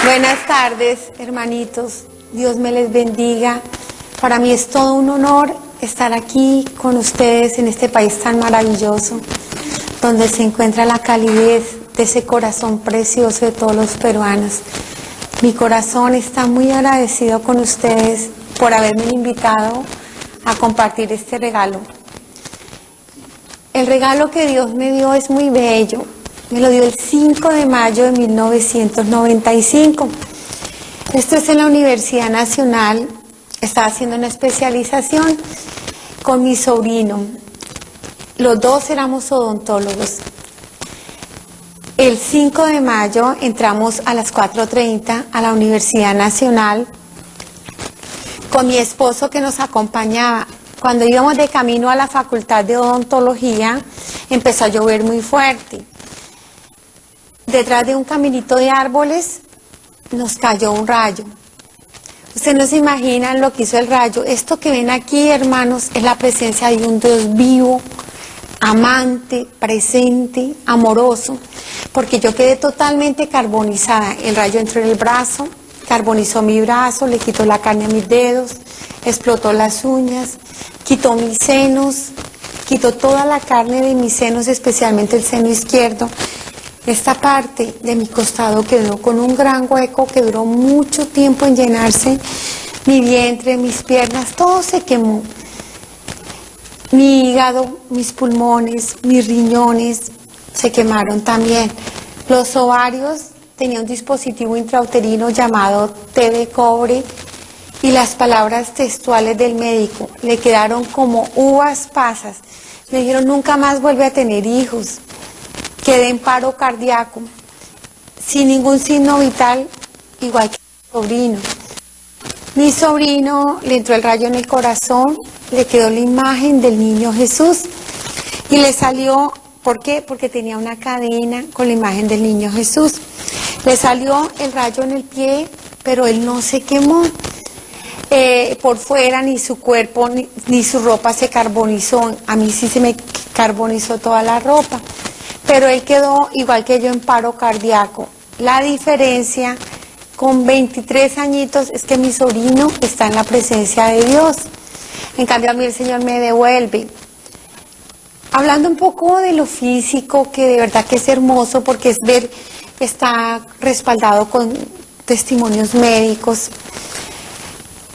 Buenas tardes, hermanitos. Dios me les bendiga. Para mí es todo un honor estar aquí con ustedes en este país tan maravilloso, donde se encuentra la calidez de ese corazón precioso de todos los peruanos. Mi corazón está muy agradecido con ustedes por haberme invitado a compartir este regalo. El regalo que Dios me dio es muy bello. Me lo dio el 5 de mayo de 1995. Esto es en la Universidad Nacional. Estaba haciendo una especialización con mi sobrino. Los dos éramos odontólogos. El 5 de mayo entramos a las 4:30 a la Universidad Nacional con mi esposo que nos acompañaba. Cuando íbamos de camino a la Facultad de Odontología, empezó a llover muy fuerte. Detrás de un caminito de árboles nos cayó un rayo. Ustedes no se imaginan lo que hizo el rayo. Esto que ven aquí, hermanos, es la presencia de un Dios vivo, amante, presente, amoroso, porque yo quedé totalmente carbonizada. El rayo entró en el brazo, carbonizó mi brazo, le quitó la carne a mis dedos, explotó las uñas, quitó mis senos, quitó toda la carne de mis senos, especialmente el seno izquierdo. Esta parte de mi costado quedó con un gran hueco que duró mucho tiempo en llenarse. Mi vientre, mis piernas, todo se quemó. Mi hígado, mis pulmones, mis riñones se quemaron también. Los ovarios, tenía un dispositivo intrauterino llamado té de cobre y las palabras textuales del médico le quedaron como uvas pasas. Me dijeron, nunca más vuelve a tener hijos. Quedé en paro cardíaco, sin ningún signo vital, igual que mi sobrino. Mi sobrino le entró el rayo en el corazón, le quedó la imagen del niño Jesús y le salió, ¿por qué? Porque tenía una cadena con la imagen del niño Jesús. Le salió el rayo en el pie, pero él no se quemó. Por fuera ni su cuerpo ni su ropa se carbonizó. A mí sí se me carbonizó toda la ropa. Pero él quedó igual que yo en paro cardíaco. La diferencia con 23 añitos es que mi sobrino está en la presencia de Dios. En cambio a mí el Señor me devuelve. Hablando un poco de lo físico, que de verdad que es hermoso porque es ver, está respaldado con testimonios médicos.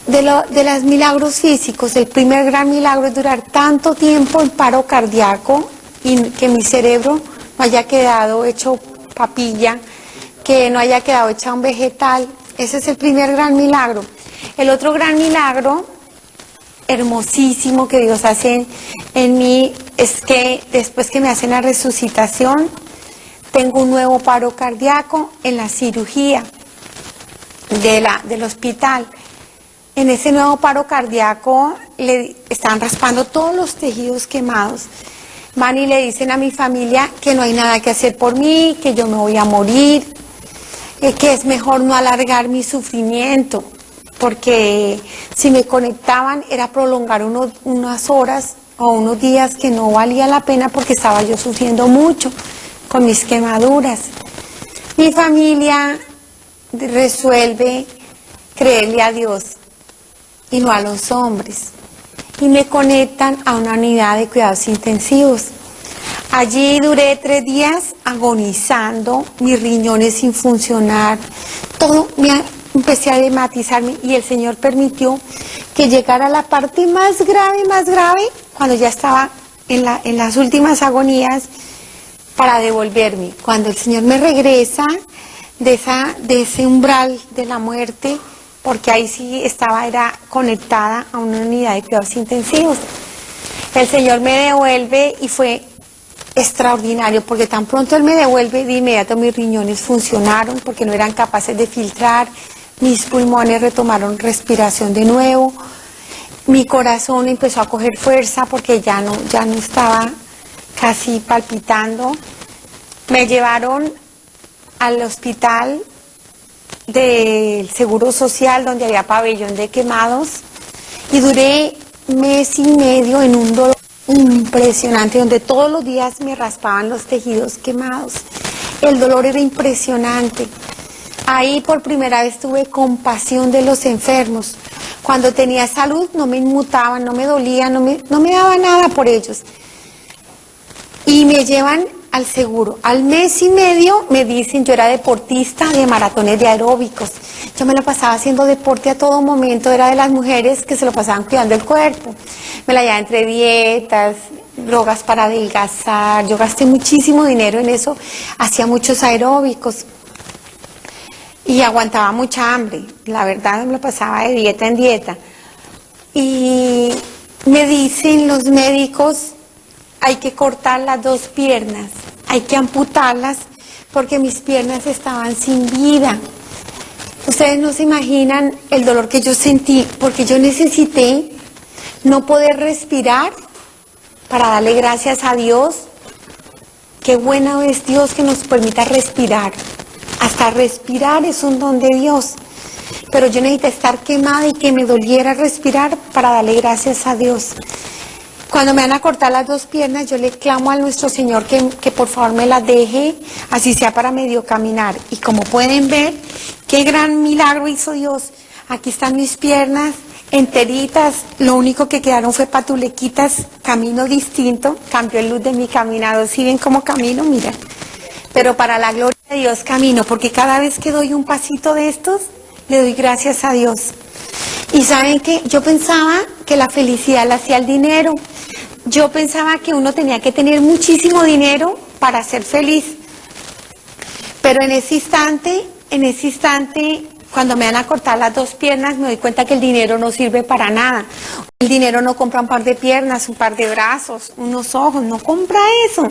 De los milagros físicos, el primer gran milagro es durar tanto tiempo en paro cardíaco y que mi cerebro no haya quedado hecho papilla, que no haya quedado hecha un vegetal. Ese es el primer gran milagro. El otro gran milagro, hermosísimo, que Dios hace en mí, es que después que me hacen la resucitación, tengo un nuevo paro cardíaco en la cirugía del hospital. En ese nuevo paro cardíaco le están raspando todos los tejidos quemados. Van y le dicen a mi familia que no hay nada que hacer por mí, que yo me voy a morir, que es mejor no alargar mi sufrimiento, porque si me conectaban era prolongar unas horas o unos días que no valía la pena porque estaba yo sufriendo mucho con mis quemaduras. Mi familia resuelve creerle a Dios y no a los hombres. Y me conectan a una unidad de cuidados intensivos. Allí duré 3 días agonizando, mis riñones sin funcionar, todo, empecé a hematizarme y el Señor permitió que llegara a la parte más grave, cuando ya estaba en las últimas agonías, para devolverme. Cuando el Señor me regresa de ese umbral de la muerte, porque ahí sí era conectada a una unidad de cuidados intensivos. El Señor me devuelve y fue extraordinario, porque tan pronto Él me devuelve, de inmediato mis riñones funcionaron, porque no eran capaces de filtrar, mis pulmones retomaron respiración de nuevo, mi corazón empezó a coger fuerza, porque ya no estaba casi palpitando. Me llevaron al hospital del Seguro Social, donde había pabellón de quemados, y duré 1 mes y medio en un dolor impresionante, donde todos los días me raspaban los tejidos quemados. El dolor era impresionante. Ahí por primera vez tuve compasión de los enfermos. Cuando tenía salud no me inmutaban, no me dolía, no me daba nada por ellos. Y me llevan al seguro. Al mes y medio me dicen, yo era deportista de maratones de aeróbicos. Yo me la pasaba haciendo deporte a todo momento, era de las mujeres que se lo pasaban cuidando el cuerpo. Me la llevaba entre dietas, drogas para adelgazar. Yo gasté muchísimo dinero en eso, hacía muchos aeróbicos. Y aguantaba mucha hambre, la verdad me lo pasaba de dieta en dieta. Y me dicen los médicos, hay que cortar las 2 piernas, hay que amputarlas porque mis piernas estaban sin vida. Ustedes no se imaginan el dolor que yo sentí porque yo necesité no poder respirar para darle gracias a Dios. Qué bueno es Dios que nos permita respirar. Hasta respirar es un don de Dios. Pero yo necesité estar quemada y que me doliera respirar para darle gracias a Dios. Cuando me van a cortar las 2 piernas, yo le clamo a nuestro Señor que por favor me las deje, así sea para medio caminar. Y como pueden ver, qué gran milagro hizo Dios. Aquí están mis piernas enteritas, lo único que quedaron fue patulequitas, camino distinto, cambió el luz de mi caminado. ¿Sí ven cómo camino? Mira. Pero para la gloria de Dios camino, porque cada vez que doy un pasito de estos, le doy gracias a Dios. Y saben que yo pensaba que la felicidad la hacía el dinero. Yo pensaba que uno tenía que tener muchísimo dinero para ser feliz. Pero en ese instante, cuando me van a cortar las 2 piernas, me doy cuenta que el dinero no sirve para nada. El dinero no compra un par de piernas, un par de brazos, unos ojos, no compra eso.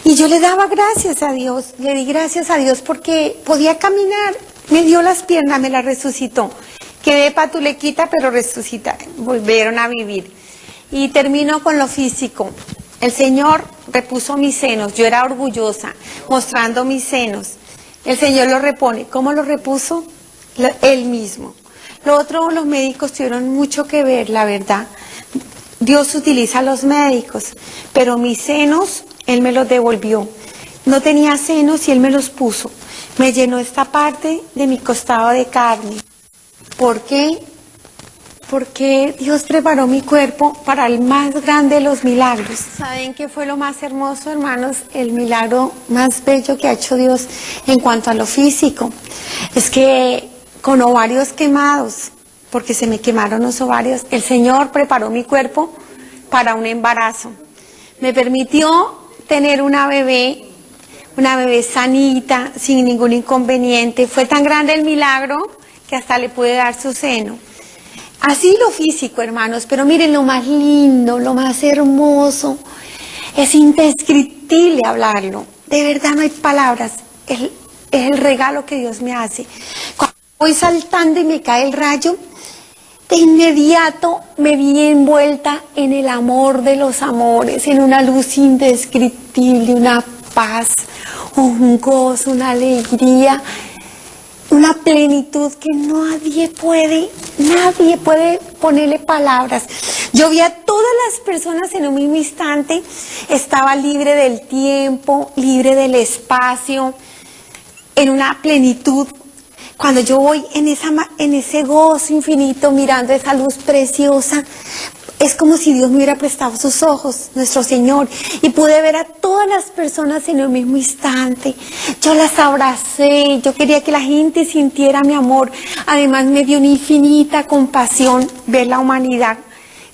Y yo le daba gracias a Dios, le di gracias a Dios porque podía caminar. Me dio las piernas, me las resucitó. Quedé patulequita, pero resucita, volvieron a vivir. Y termino con lo físico. El Señor repuso mis senos, yo era orgullosa, mostrando mis senos. El Señor los repone. ¿Cómo los repuso? Él mismo. Lo otro, los médicos tuvieron mucho que ver, la verdad. Dios utiliza a los médicos, pero mis senos, Él me los devolvió. No tenía senos y Él me los puso. Me llenó esta parte de mi costado de carne. ¿Por qué? Porque Dios preparó mi cuerpo para el más grande de los milagros. ¿Saben qué fue lo más hermoso, hermanos? El milagro más bello que ha hecho Dios en cuanto a lo físico. Es que con ovarios quemados, porque se me quemaron los ovarios, el Señor preparó mi cuerpo para un embarazo. Me permitió tener una bebé sanita, sin ningún inconveniente. Fue tan grande el milagro que hasta le pude dar su seno. Así lo físico, hermanos, pero miren lo más lindo, lo más hermoso. Es indescriptible hablarlo. De verdad no hay palabras. Es el regalo que Dios me hace. Cuando voy saltando y me cae el rayo, de inmediato me vi envuelta en el amor de los amores, en una luz indescriptible, una paz, un gozo, una alegría, una plenitud que nadie puede ponerle palabras. Yo vi a todas las personas en un mismo instante, estaba libre del tiempo, libre del espacio, en una plenitud. Cuando yo voy en ese gozo infinito, mirando esa luz preciosa, es como si Dios me hubiera prestado sus ojos, nuestro Señor, y pude ver a todas las personas en el mismo instante. Yo las abracé, yo quería que la gente sintiera mi amor. Además me dio una infinita compasión ver la humanidad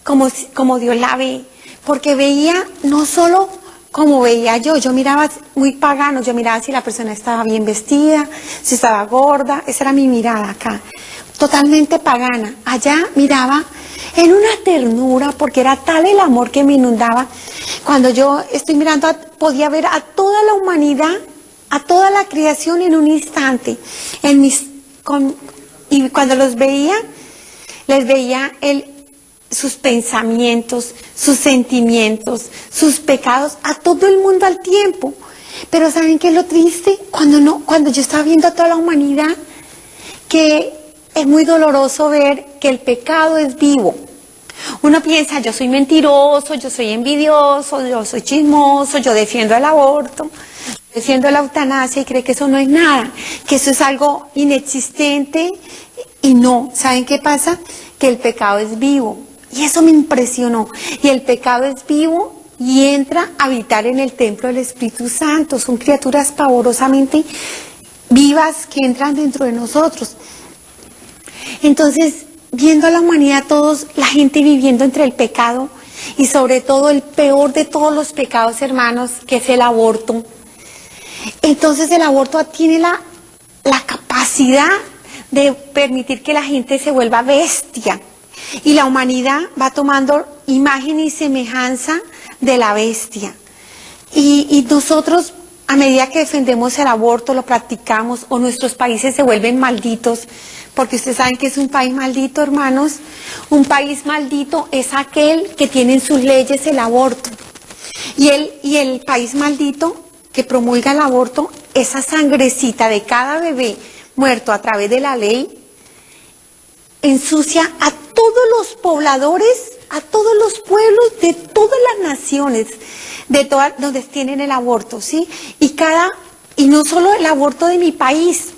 como Dios la ve, porque veía no solo como veía yo miraba muy pagano, yo miraba si la persona estaba bien vestida, si estaba gorda, esa era mi mirada acá, totalmente pagana. Allá miraba en una ternura, porque era tal el amor que me inundaba. Cuando yo estoy mirando, podía ver a toda la humanidad, a toda la creación en un instante. Y cuando los veía, les veía sus pensamientos, sus sentimientos, sus pecados, a todo el mundo al tiempo. Pero ¿saben qué es lo triste? Cuando yo estaba viendo a toda la humanidad, que es muy doloroso ver que el pecado es vivo. Uno piensa, yo soy mentiroso, yo soy envidioso, yo soy chismoso, yo defiendo el aborto, defiendo la eutanasia y cree que eso no es nada, que eso es algo inexistente, y no. ¿Saben qué pasa? Que el pecado es vivo, y eso me impresionó. Y el pecado es vivo y entra a habitar en el templo del Espíritu Santo. Son criaturas pavorosamente vivas que entran dentro de nosotros. Entonces, viendo a la humanidad, todos, la gente viviendo entre el pecado, y sobre todo el peor de todos los pecados, hermanos, que es el aborto. Entonces el aborto tiene la capacidad de permitir que la gente se vuelva bestia, y la humanidad va tomando imagen y semejanza de la bestia. Y nosotros, a medida que defendemos el aborto, lo practicamos, o nuestros países se vuelven malditos, porque ustedes saben que es un país maldito, hermanos. Un país maldito es aquel que tiene en sus leyes el aborto. Y el país maldito que promulga el aborto, esa sangrecita de cada bebé muerto a través de la ley, ensucia a todos los pobladores, a todos los pueblos de todas las naciones, de todas donde tienen el aborto, ¿sí? Y no solo el aborto de mi país,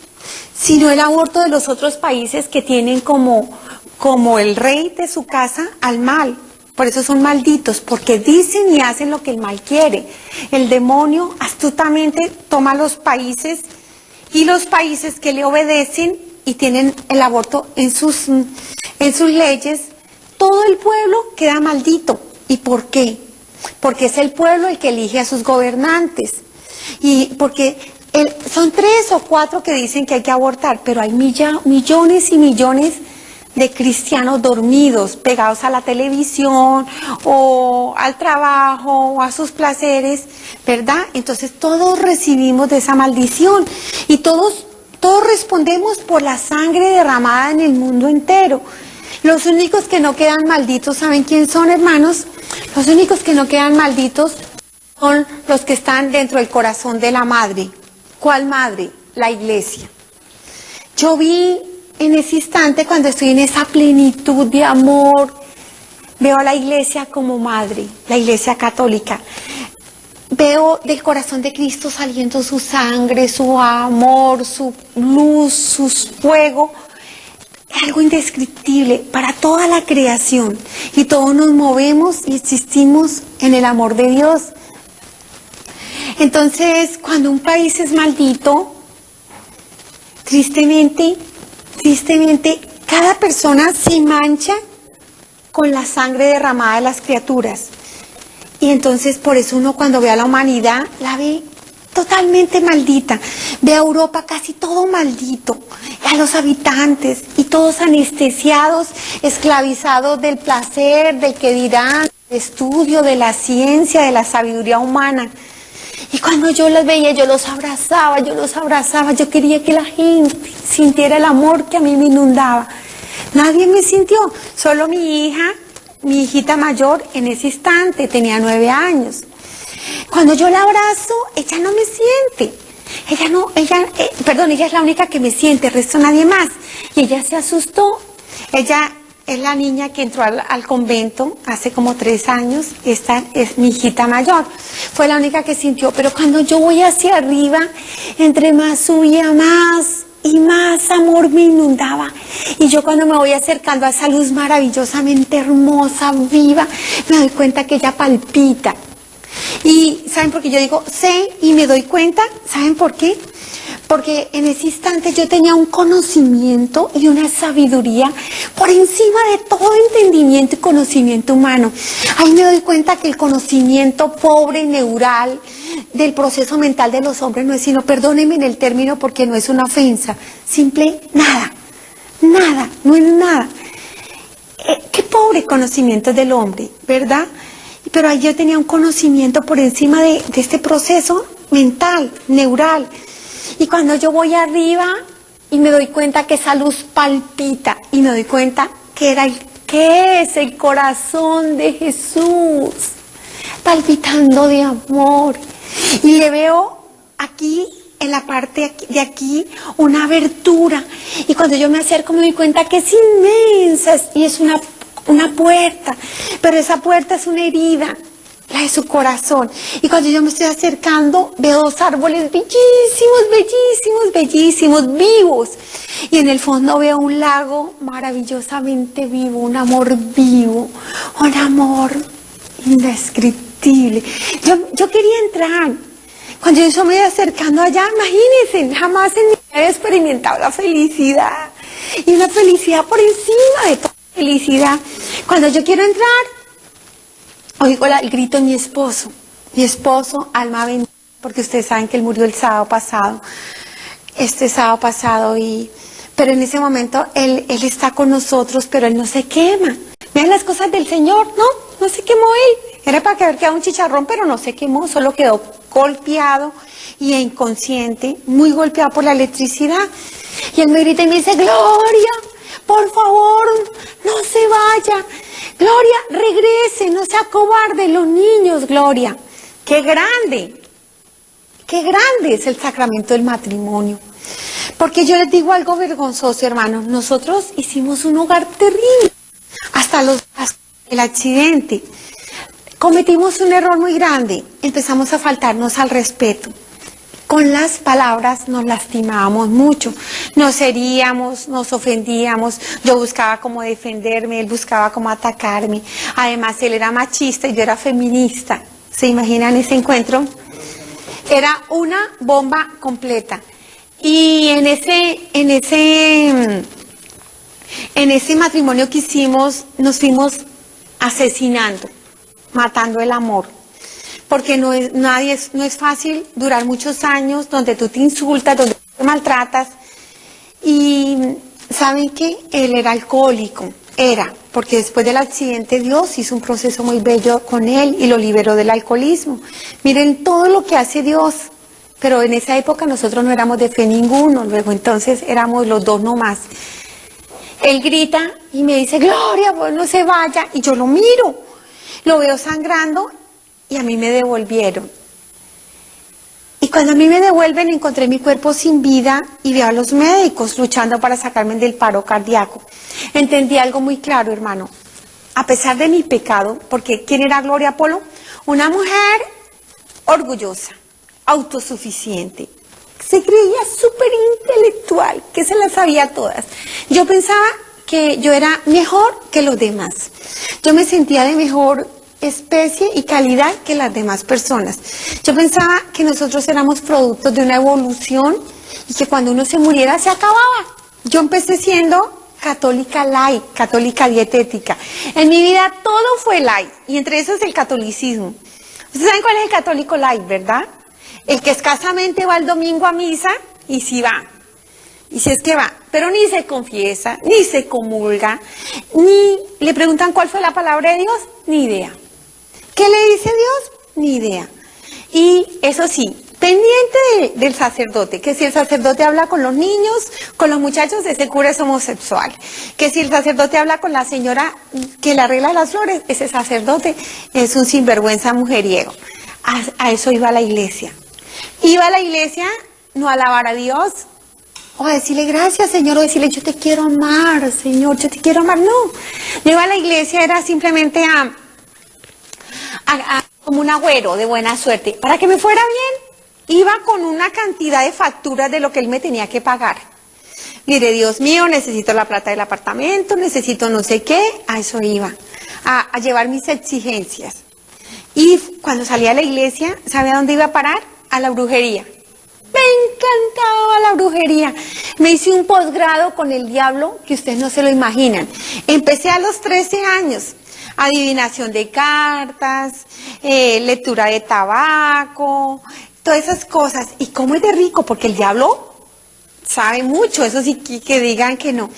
sino el aborto de los otros países que tienen como el rey de su casa al mal. Por eso son malditos, porque dicen y hacen lo que el mal quiere. El demonio astutamente toma los países, y los países que le obedecen y tienen el aborto en sus leyes, todo el pueblo queda maldito. ¿Y por qué? Porque es el pueblo el que elige a sus gobernantes. Y porque son 3 o 4 que dicen que hay que abortar, pero hay millones y millones de cristianos dormidos, pegados a la televisión, o al trabajo, o a sus placeres, ¿verdad? Entonces todos recibimos de esa maldición, y todos respondemos por la sangre derramada en el mundo entero. Los únicos que no quedan malditos, ¿saben quién son, hermanos? Los únicos que no quedan malditos son los que están dentro del corazón de la madre. ¿Cuál madre? La iglesia. Yo vi en ese instante, cuando estoy en esa plenitud de amor, veo a la iglesia como madre, la iglesia católica. Veo del corazón de Cristo saliendo su sangre, su amor, su luz, su fuego, algo indescriptible para toda la creación. Y todos nos movemos y existimos en el amor de Dios. Entonces, cuando un país es maldito, tristemente, cada persona se mancha con la sangre derramada de las criaturas. Y entonces, por eso uno, cuando ve a la humanidad, la ve totalmente maldita. Ve a Europa casi todo maldito, a los habitantes, y todos anestesiados, esclavizados del placer, del que dirán, del estudio, de la ciencia, de la sabiduría humana. Y cuando yo los veía, yo los abrazaba, yo quería que la gente sintiera el amor que a mí me inundaba. Nadie me sintió, solo mi hijita mayor en ese instante, tenía 9 años. Cuando yo la abrazo, ella no me siente. Ella es la única que me siente, el resto nadie más. Y ella se asustó. Ella es la niña que entró al convento hace como 3 años. Esta es mi hijita mayor. Fue la única que sintió. Pero cuando yo voy hacia arriba, entre más subía, más y más amor me inundaba. Y yo, cuando me voy acercando a esa luz maravillosamente hermosa, viva, me doy cuenta que ella palpita. Y ¿saben por qué yo digo sé y me doy cuenta? ¿Saben por qué? Porque en ese instante yo tenía un conocimiento y una sabiduría por encima de todo entendimiento y conocimiento humano. Ahí me doy cuenta que el conocimiento pobre, neural, del proceso mental de los hombres no es sino, perdónenme en el término porque no es una ofensa, simple nada, no es nada. Qué pobre conocimiento del hombre, ¿verdad? Pero ahí yo tenía un conocimiento por encima de este proceso mental, neural. Y cuando yo voy arriba y me doy cuenta que esa luz palpita, y me doy cuenta que es el corazón de Jesús, palpitando de amor. Y le veo aquí, en la parte de aquí, una abertura. Y cuando yo me acerco me doy cuenta que es inmensa y es una puerta, pero esa puerta es una herida. la de su corazón. Y cuando yo me estoy acercando, veo dos árboles bellísimos, bellísimos, bellísimos, vivos. Y en el fondo veo un lago maravillosamente vivo, un amor vivo, un amor indescriptible. Yo quería entrar. Cuando yo me iba acercando allá, imagínense, jamás en mi vida he experimentado la felicidad. Y una felicidad por encima de toda felicidad. Cuando yo quiero entrar, oigo el grito de mi esposo, alma bendita, porque ustedes saben que él murió el sábado pasado, pero en ese momento él está con nosotros, pero él no se quema. Vean las cosas del Señor, no se quemó él. Era para que haber quedado un chicharrón, pero no se quemó, solo quedó golpeado y inconsciente, muy golpeado por la electricidad. Y él me grita y me dice, Gloria, por favor, no se vaya. Gloria, regrese, no sea cobarde, los niños, Gloria. Qué grande es el sacramento del matrimonio. Porque yo les digo algo vergonzoso, hermanos, nosotros hicimos un hogar terrible, hasta el accidente. Cometimos un error muy grande, empezamos a faltarnos al respeto. Con las palabras nos lastimábamos mucho, nos heríamos, nos ofendíamos, yo buscaba cómo defenderme, él buscaba cómo atacarme. Además, él era machista y yo era feminista. ¿Se imaginan ese encuentro? Era una bomba completa. Y en ese matrimonio que hicimos, nos fuimos asesinando, matando el amor. Porque no es fácil durar muchos años donde tú te insultas, donde te maltratas. Y ¿saben qué? Él era alcohólico, porque después del accidente Dios hizo un proceso muy bello con él y lo liberó del alcoholismo. Miren todo lo que hace Dios, pero en esa época nosotros no éramos de fe ninguno, luego entonces éramos los dos nomás. Él grita y me dice, Gloria, pues no se vaya, y yo lo miro, lo veo sangrando. Y a mí me devolvieron. Y cuando a mí me devuelven, encontré mi cuerpo sin vida y veo a los médicos luchando para sacarme del paro cardíaco. Entendí algo muy claro, hermano. A pesar de mi pecado, porque ¿quién era Gloria Polo? Una mujer orgullosa, autosuficiente. Se creía súper intelectual, que se las sabía todas. Yo pensaba que yo era mejor que los demás. Yo me sentía de mejor especie y calidad que las demás personas. Yo pensaba que nosotros éramos productos de una evolución y que cuando uno se muriera se acababa. Yo empecé siendo católica light, católica dietética. En mi vida todo fue light y entre esos el catolicismo. Ustedes saben cuál es el católico light, ¿verdad? El que escasamente va el domingo a misa y sí va. Y si es que va, pero ni se confiesa, ni se comulga, ni le preguntan cuál fue la palabra de Dios, ni idea. ¿Qué le dice Dios? Ni idea. Y eso sí, pendiente del sacerdote, que si el sacerdote habla con los niños, con los muchachos, ese cura es homosexual. Que si el sacerdote habla con la señora que le arregla las flores, ese sacerdote es un sinvergüenza mujeriego. A eso iba a la iglesia. Iba a la iglesia no a alabar a Dios, o a decirle gracias, Señor, o decirle yo te quiero amar, Señor, yo te quiero amar. No, yo iba a la iglesia, era simplemente como un agüero de buena suerte. Para que me fuera bien, iba con una cantidad de facturas de lo que él me tenía que pagar. Mire, Dios mío, necesito la plata del apartamento, necesito no sé qué, a eso iba, a llevar mis exigencias. Y cuando salía a la iglesia, ¿sabe a dónde iba a parar? A la brujería. Me encantaba la brujería. Me hice un posgrado con el diablo que ustedes no se lo imaginan. Empecé a los 13 años. Adivinación de cartas, lectura de tabaco, todas esas cosas. Y cómo es de rico, porque el diablo sabe mucho, eso sí que digan que no.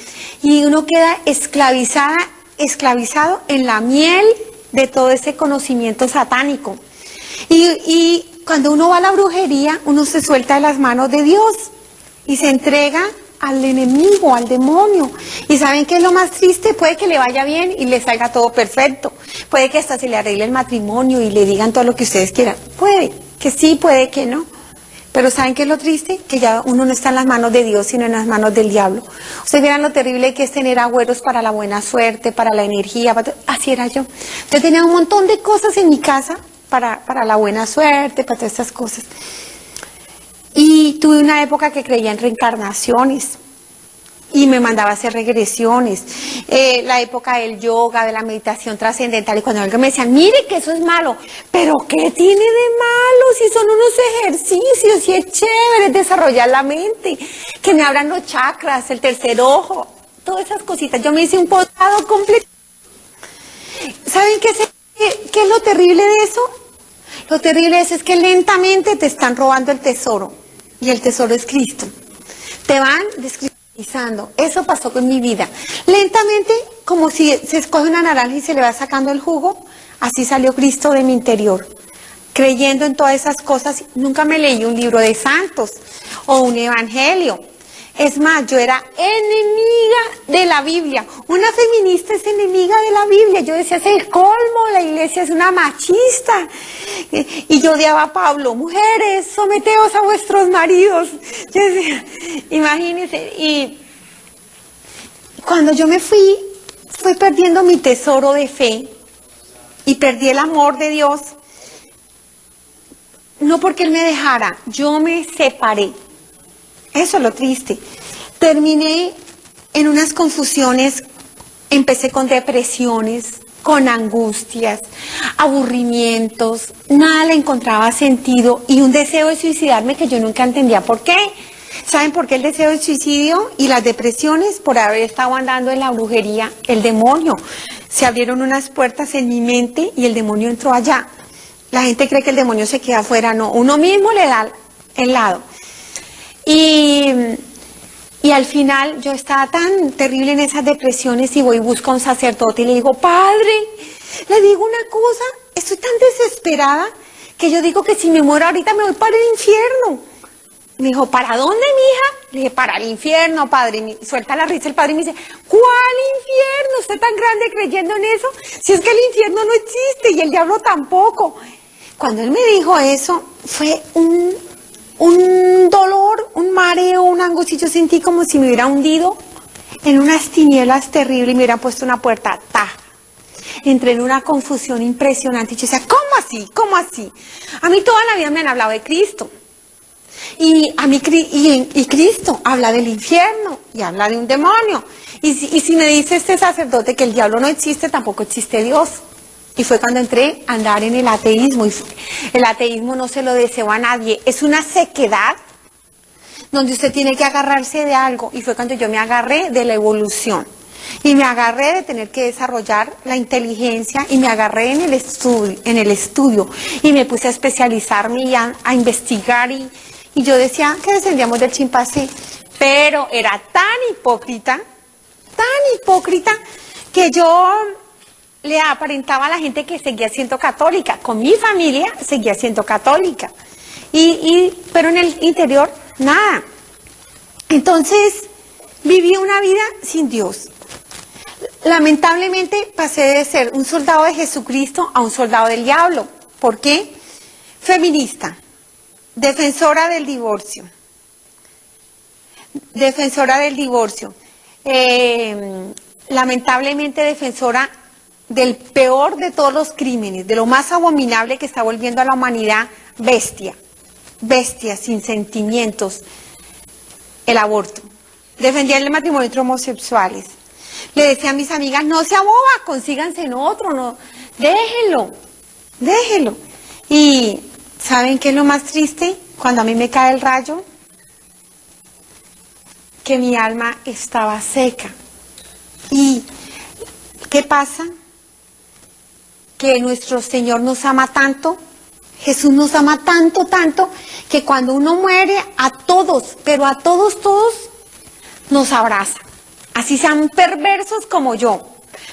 Y uno queda esclavizado en la miel de todo ese conocimiento satánico. Y cuando uno va a la brujería, uno se suelta de las manos de Dios y se entrega al enemigo, al demonio. ¿Y saben qué es lo más triste? Puede que le vaya bien y le salga todo perfecto. Puede que hasta se le arregle el matrimonio y le digan todo lo que ustedes quieran. Puede que sí, puede que no. Pero ¿saben qué es lo triste? Que ya uno no está en las manos de Dios, sino en las manos del diablo. Ustedes vieran lo terrible que es tener agüeros para la buena suerte, para la energía. Así era yo. Yo tenía un montón de cosas en mi casa para la buena suerte, para todas estas cosas. Y tuve una época que creía en reencarnaciones y me mandaba a hacer regresiones. La época del yoga, de la meditación trascendental, y cuando alguien me decía, mire que eso es malo, pero ¿qué tiene de malo? Si son unos ejercicios, si es chévere desarrollar la mente, que me abran los chakras, el tercer ojo, todas esas cositas. Yo me hice un posgrado completo. ¿Saben qué es lo terrible de eso? Lo terrible de eso es que lentamente te están robando el tesoro, y el tesoro es Cristo. Te van descristalizando. Eso pasó con mi vida. Lentamente, como si se escoge una naranja y se le va sacando el jugo, así salió Cristo de mi interior. Creyendo en todas esas cosas, nunca me leí un libro de santos o un evangelio. Es más, yo era enemiga de la Biblia. Una feminista es enemiga de la Biblia. Yo decía, es el colmo, la iglesia es una machista. Y yo odiaba a Pablo, mujeres, someteos a vuestros maridos. Yo decía, imagínense. Y cuando yo me fui perdiendo mi tesoro de fe y perdí el amor de Dios. No porque Él me dejara, yo me separé. Eso es lo triste. Terminé en unas confusiones, empecé con depresiones, con angustias, aburrimientos, nada le encontraba sentido y un deseo de suicidarme que yo nunca entendía por qué. ¿Saben por qué el deseo de suicidio y las depresiones? Por haber estado andando en la brujería, el demonio. Se abrieron unas puertas en mi mente y el demonio entró allá. La gente cree que el demonio se queda afuera, no, uno mismo le da el lado. Y al final yo estaba tan terrible en esas depresiones y voy y busco a un sacerdote y le digo, padre, le digo una cosa, estoy tan desesperada que yo digo que si me muero ahorita me voy para el infierno. Me dijo, ¿para dónde, mija? Le dije, para el infierno, padre. Suelta la risa el padre y me dice, ¿cuál infierno? ¿Usted tan grande creyendo en eso? Si es que el infierno no existe y el diablo tampoco. Cuando él me dijo eso, fue un dolor, un mareo, una angustia. Yo sentí como si me hubiera hundido en unas tinieblas terribles y me hubieran puesto una puerta. Entré en una confusión impresionante. Y yo decía, ¿cómo así? ¿Cómo así? A mí toda la vida me han hablado de Cristo. Y Cristo habla del infierno y habla de un demonio. Y si me dice este sacerdote que el diablo no existe, tampoco existe Dios. Y fue cuando entré a andar en el ateísmo. Y el ateísmo no se lo deseo a nadie. Es una sequedad donde usted tiene que agarrarse de algo. Y fue cuando yo me agarré de la evolución. Y me agarré de tener que desarrollar la inteligencia. Y me agarré en el estudio. Y me puse a especializarme y a investigar. Y yo decía que descendíamos del chimpancé. Pero era tan hipócrita, que yo le aparentaba a la gente que seguía siendo católica. Con mi familia seguía siendo católica. Pero en el interior, nada. Entonces, viví una vida sin Dios. Lamentablemente, pasé de ser un soldado de Jesucristo a un soldado del diablo. ¿Por qué? Feminista, defensora del divorcio. Lamentablemente, defensora del peor de todos los crímenes, de lo más abominable que está volviendo a la humanidad, bestia, sin sentimientos, el aborto. Defendía el matrimonio entre homosexuales. Le decía a mis amigas, no sea boba, consíganse en otro, no, déjelo. Y ¿saben qué es lo más triste? Cuando a mí me cae el rayo, que mi alma estaba seca. ¿Y qué pasa? Que nuestro Señor nos ama tanto, Jesús nos ama tanto, que cuando uno muere, a todos, pero a todos, nos abraza. Así sean perversos como yo.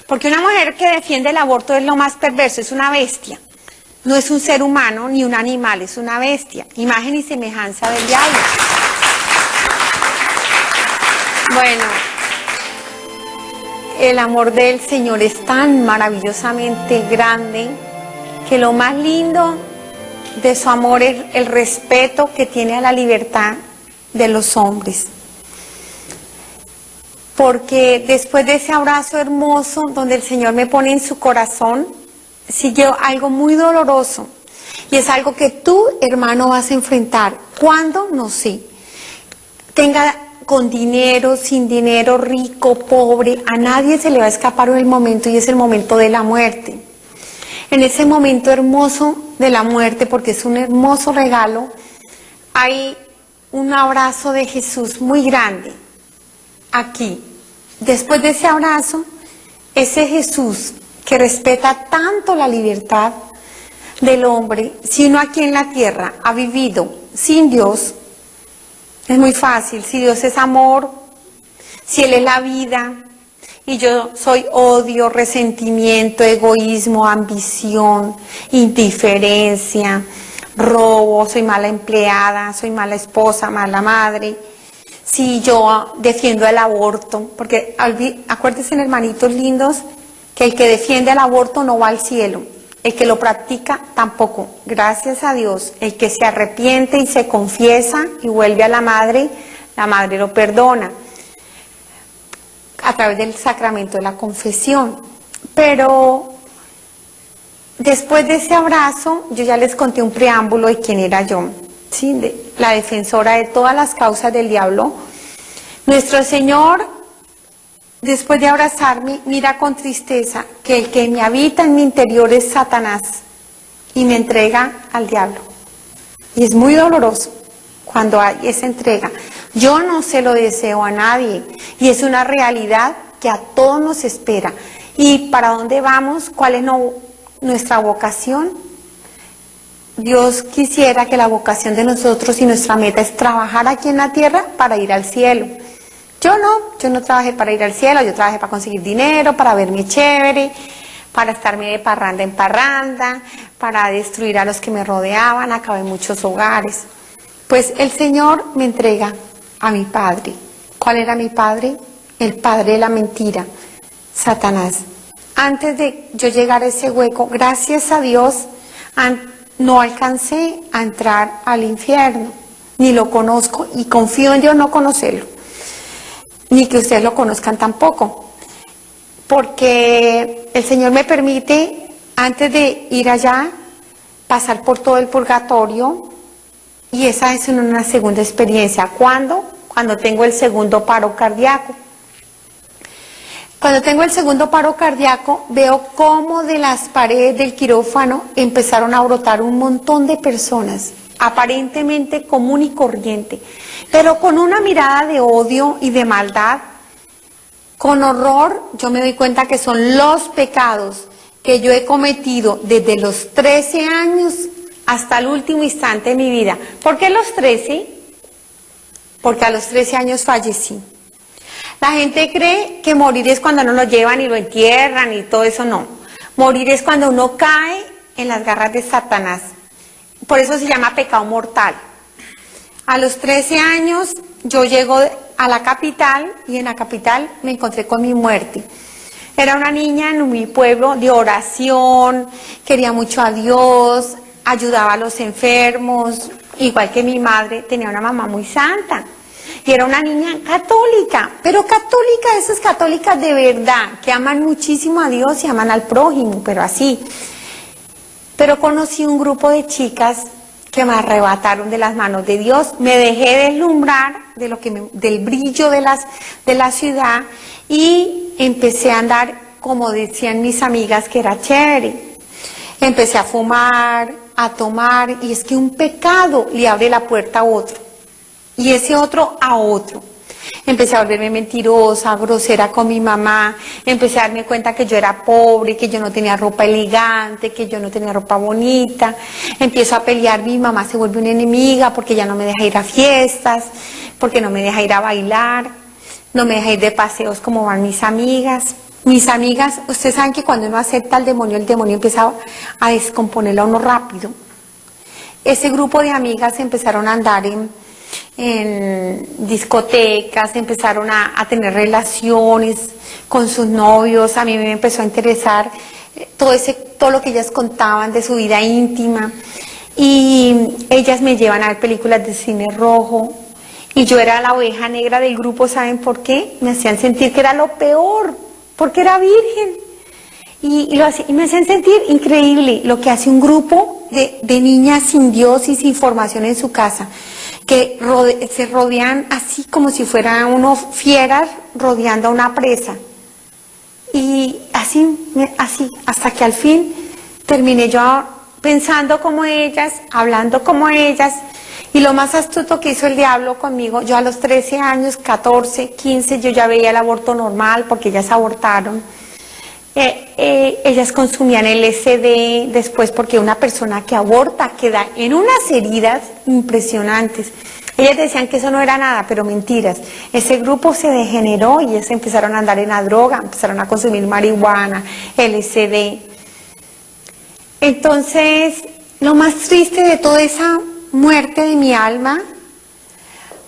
Porque una mujer que defiende el aborto es lo más perverso, es una bestia. No es un ser humano ni un animal, es una bestia. Imagen y semejanza del diablo. Bueno, el amor del Señor es tan maravillosamente grande que lo más lindo de su amor es el respeto que tiene a la libertad de los hombres. Porque después de ese abrazo hermoso donde el Señor me pone en su corazón, siguió algo muy doloroso. Y es algo que tú, hermano, vas a enfrentar. ¿Cuándo? No sé. Tenga con dinero, sin dinero, rico, pobre, a nadie se le va a escapar el momento, y es el momento de la muerte. En ese momento hermoso de la muerte, porque es un hermoso regalo, hay un abrazo de Jesús muy grande aquí. Después de ese abrazo, ese Jesús que respeta tanto la libertad del hombre, si uno aquí en la tierra ha vivido sin Dios, es muy fácil. Si Dios es amor, si Él es la vida, y yo soy odio, resentimiento, egoísmo, ambición, indiferencia, robo, soy mala empleada, soy mala esposa, mala madre. Si yo defiendo el aborto, porque acuérdense, hermanitos lindos, que el que defiende el aborto no va al cielo, el que lo practica tampoco. Gracias a Dios, el que se arrepiente y se confiesa y vuelve a la madre lo perdona a través del sacramento de la confesión. Pero después de ese abrazo, yo ya les conté un preámbulo de quién era yo, ¿sí? La defensora de todas las causas del diablo. Nuestro Señor, después de abrazarme, mira con tristeza que el que me habita en mi interior es Satanás y me entrega al diablo. Y es muy doloroso cuando hay esa entrega. Yo no se lo deseo a nadie, y es una realidad que a todos nos espera. ¿Y para dónde vamos? ¿Cuál es nuestra vocación? Dios quisiera que la vocación de nosotros y nuestra meta es trabajar aquí en la tierra para ir al cielo. Yo no trabajé para ir al cielo, yo trabajé para conseguir dinero, para verme chévere, para estarme de parranda en parranda, para destruir a los que me rodeaban, acabé en muchos hogares. Pues el Señor me entrega a mi padre. ¿Cuál era mi padre? El padre de la mentira, Satanás. Antes de yo llegar a ese hueco, gracias a Dios, no alcancé a entrar al infierno, ni lo conozco, y confío en Dios no conocerlo, ni que ustedes lo conozcan tampoco, porque el Señor me permite, antes de ir allá, pasar por todo el purgatorio, y esa es una segunda experiencia. ¿Cuándo? Cuando tengo el segundo paro cardíaco. Cuando tengo el segundo paro cardíaco, veo cómo de las paredes del quirófano empezaron a brotar un montón de personas, aparentemente común y corriente, pero con una mirada de odio y de maldad, con horror. Yo me doy cuenta que son los pecados que yo he cometido desde los 13 años hasta el último instante de mi vida. ¿Por qué los 13? Porque a los 13 años fallecí. La gente cree que morir es cuando no lo llevan y lo entierran y todo eso. No. Morir es cuando uno cae en las garras de Satanás. Por eso se llama pecado mortal. A los 13 años yo llego a la capital, y en la capital me encontré con mi muerte. Era una niña en mi pueblo de oración, quería mucho a Dios, ayudaba a los enfermos, igual que mi madre, tenía una mamá muy santa. Y era una niña católica, pero católica, esas católicas de verdad, que aman muchísimo a Dios y aman al prójimo, pero así. Pero conocí un grupo de chicas que me arrebataron de las manos de Dios, me dejé deslumbrar del brillo de la ciudad, y empecé a andar, como decían mis amigas, que era chévere. Empecé a fumar, a tomar, y es que un pecado le abre la puerta a otro, y ese otro a otro. Empecé a volverme mentirosa, grosera con mi mamá, empecé a darme cuenta que yo era pobre, que yo no tenía ropa elegante, que yo no tenía ropa bonita. Empiezo a pelear, mi mamá se vuelve una enemiga porque ya no me deja ir a fiestas, porque no me deja ir a bailar, no me deja ir de paseos como van mis amigas. Mis amigas, ustedes saben que cuando uno acepta al demonio, el demonio empieza a descomponerlo a uno rápido. Ese grupo de amigas empezaron a andar en discotecas, empezaron a tener relaciones con sus novios. A mí me empezó a interesar todo lo que ellas contaban de su vida íntima, y ellas me llevan a ver películas de cine rojo, y yo era la oveja negra del grupo. ¿Saben por qué? Me hacían sentir que era lo peor, porque era virgen. y me hacían sentir increíble lo que hace un grupo de niñas sin Dios y sin formación en su casa, que se rodean así como si fueran unos fieras rodeando a una presa. Y así, hasta que al fin terminé yo pensando como ellas, hablando como ellas. Y lo más astuto que hizo el diablo conmigo, yo a los 13 años, 14, 15, yo ya veía el aborto normal porque ellas abortaron. Ellas consumían LSD, después porque una persona que aborta queda en unas heridas impresionantes. Ellas decían que eso no era nada, pero mentiras. Ese grupo se degeneró y ellas empezaron a andar en la droga, empezaron a consumir marihuana, LSD. Entonces, lo más triste de toda esa muerte de mi alma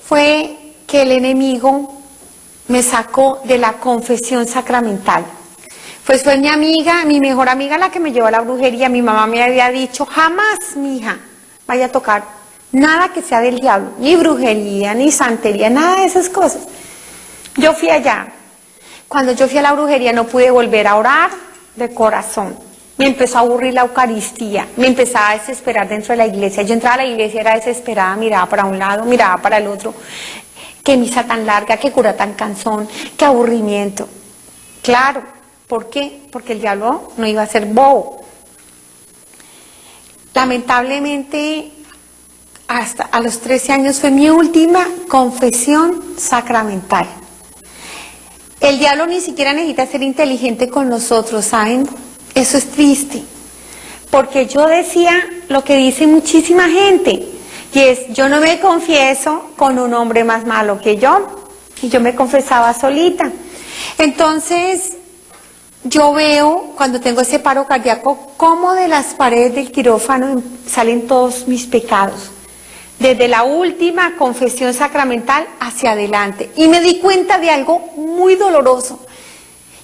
fue que el enemigo me sacó de la confesión sacramental. Pues fue mi amiga, mi mejor amiga la que me llevó a la brujería. Mi mamá me había dicho, jamás, mi hija, vaya a tocar nada que sea del diablo, ni brujería, ni santería, nada de esas cosas. Yo fui allá. Cuando yo fui a la brujería no pude volver a orar de corazón. Me empezó a aburrir la Eucaristía, me empezaba a desesperar dentro de la iglesia. Yo entraba a la iglesia, era desesperada, miraba para un lado, miraba para el otro. Qué misa tan larga, qué cura tan cansón, qué aburrimiento. Claro. ¿Por qué? Porque el diablo no iba a ser bobo. Lamentablemente, hasta a los 13 años fue mi última confesión sacramental. El diablo ni siquiera necesita ser inteligente con nosotros, ¿saben? Eso es triste. Porque yo decía lo que dice muchísima gente, y es, yo no me confieso con un hombre más malo que yo, y yo me confesaba solita. Entonces, yo veo, cuando tengo ese paro cardíaco, cómo de las paredes del quirófano salen todos mis pecados. Desde la última confesión sacramental hacia adelante. Y me di cuenta de algo muy doloroso.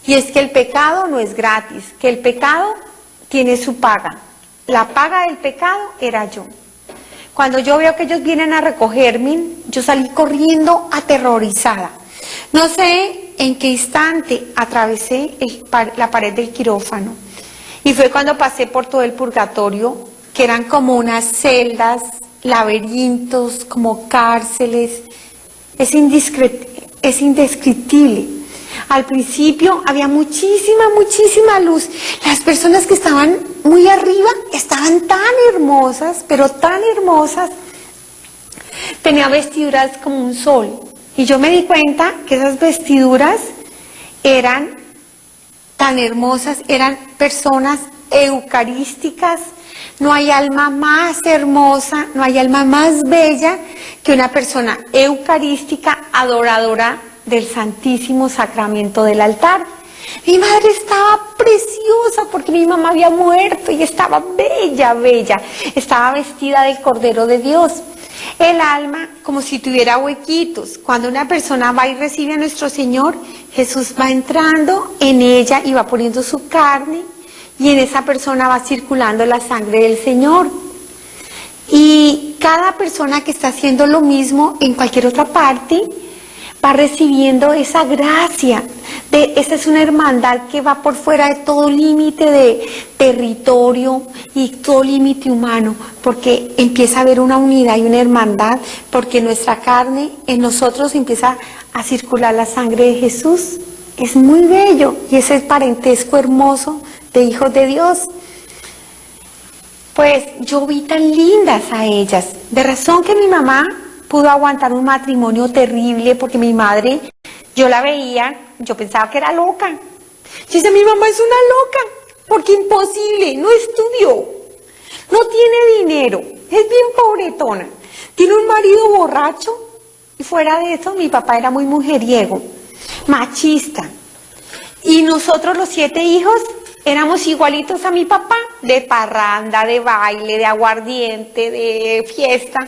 Y es que el pecado no es gratis, que el pecado tiene su paga. La paga del pecado era yo. Cuando yo veo que ellos vienen a recogerme, yo salí corriendo aterrorizada. No sé en qué instante atravesé la pared del quirófano. Y fue cuando pasé por todo el purgatorio, que eran como unas celdas, laberintos, como cárceles. Es indescriptible. Al principio había muchísima luz. Las personas que estaban muy arriba estaban tan hermosas, pero tan hermosas. Tenían vestiduras como un sol. Y yo me di cuenta que esas vestiduras eran tan hermosas, eran personas eucarísticas. No hay alma más hermosa, no hay alma más bella que una persona eucarística, adoradora del Santísimo Sacramento del altar. Mi madre estaba preciosa porque mi mamá había muerto y estaba bella, estaba vestida del Cordero de Dios. El alma como si tuviera huequitos. Cuando una persona va y recibe a nuestro Señor, Jesús va entrando en ella y va poniendo su carne y en esa persona va circulando la sangre del Señor. Y cada persona que está haciendo lo mismo en cualquier otra parte va recibiendo esa gracia. Esta es una hermandad que va por fuera de todo límite de territorio y todo límite humano, porque empieza a haber una unidad y una hermandad, porque nuestra carne, en nosotros empieza a circular la sangre de Jesús. Es muy bello y ese parentesco hermoso de hijos de Dios. Pues yo vi tan lindas a ellas, de razón que mi mamá pudo aguantar un matrimonio terrible, porque mi madre, yo la veía, yo pensaba que era loca. Yo decía, mi mamá es una loca, porque imposible, no estudió, no tiene dinero, es bien pobretona, tiene un marido borracho, y fuera de eso mi papá era muy mujeriego, machista. Y nosotros los 7 hijos éramos igualitos a mi papá, de parranda, de baile, de aguardiente, de fiesta.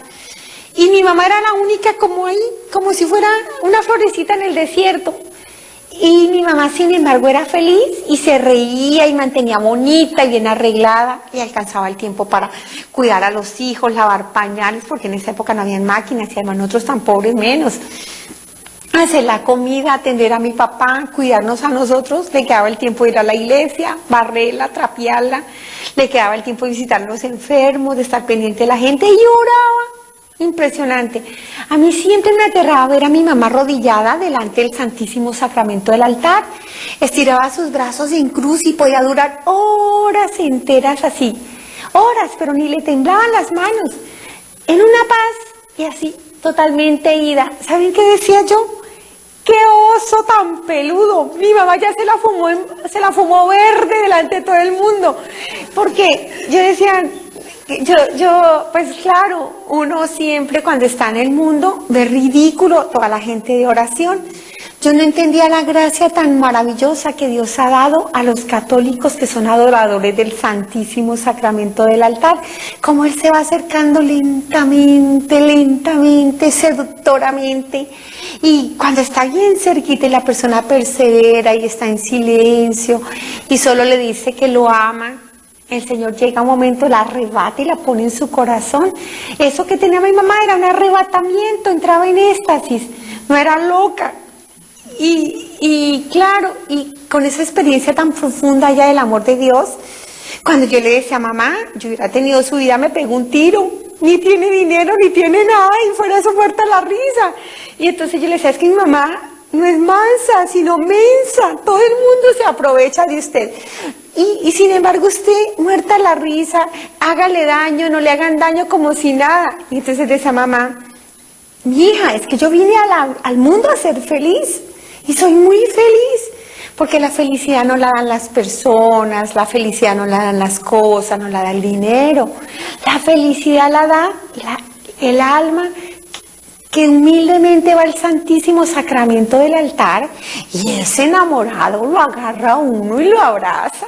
Y mi mamá era la única como ahí, como si fuera una florecita en el desierto. Y mi mamá, sin embargo, era feliz y se reía y mantenía bonita y bien arreglada y alcanzaba el tiempo para cuidar a los hijos, lavar pañales, porque en esa época no habían máquinas y además nosotros tan pobres menos. hacer la comida, atender a mi papá, cuidarnos a nosotros. Le quedaba el tiempo de ir a la iglesia, barrerla, trapearla. Le quedaba el tiempo de visitar a los enfermos, de estar pendiente de la gente, y oraba. Impresionante. A mí siempre me aterraba ver a mi mamá arrodillada delante del Santísimo Sacramento del altar. Estiraba sus brazos en cruz y podía durar horas enteras así. Horas, pero ni le temblaban las manos. En una paz y así, totalmente ida. ¿Saben qué decía yo? ¡Qué oso tan peludo! Mi mamá ya se la fumó verde delante de todo el mundo. Porque yo decía, pues claro, uno siempre cuando está en el mundo ve ridículo toda la gente de oración. Yo no entendía la gracia tan maravillosa que Dios ha dado a los católicos que son adoradores del Santísimo Sacramento del altar, como Él se va acercando lentamente, lentamente, seductoramente, y cuando está bien cerquita y la persona persevera y está en silencio y solo le dice que lo ama, el Señor llega un momento, la arrebata y la pone en su corazón. Eso que tenía mi mamá era un arrebatamiento, entraba en éxtasis, no era loca. Y claro, y con esa experiencia tan profunda ya del amor de Dios, cuando yo le decía, mamá, yo hubiera tenido su vida, me pegó un tiro, ni tiene dinero, ni tiene nada, y fuera eso muerta la risa. Y entonces yo le decía, es que mi mamá no es mansa, sino mensa, todo el mundo se aprovecha de usted. Y sin embargo usted, muerta la risa, hágale daño, no le hagan daño como si nada. Y entonces decía, mamá, mi hija, es que yo vine al mundo a ser feliz. Y soy muy feliz, porque la felicidad no la dan las personas, la felicidad no la dan las cosas, no la da el dinero. La felicidad la da el alma que humildemente va al Santísimo Sacramento del altar y ese enamorado lo agarra a uno y lo abraza.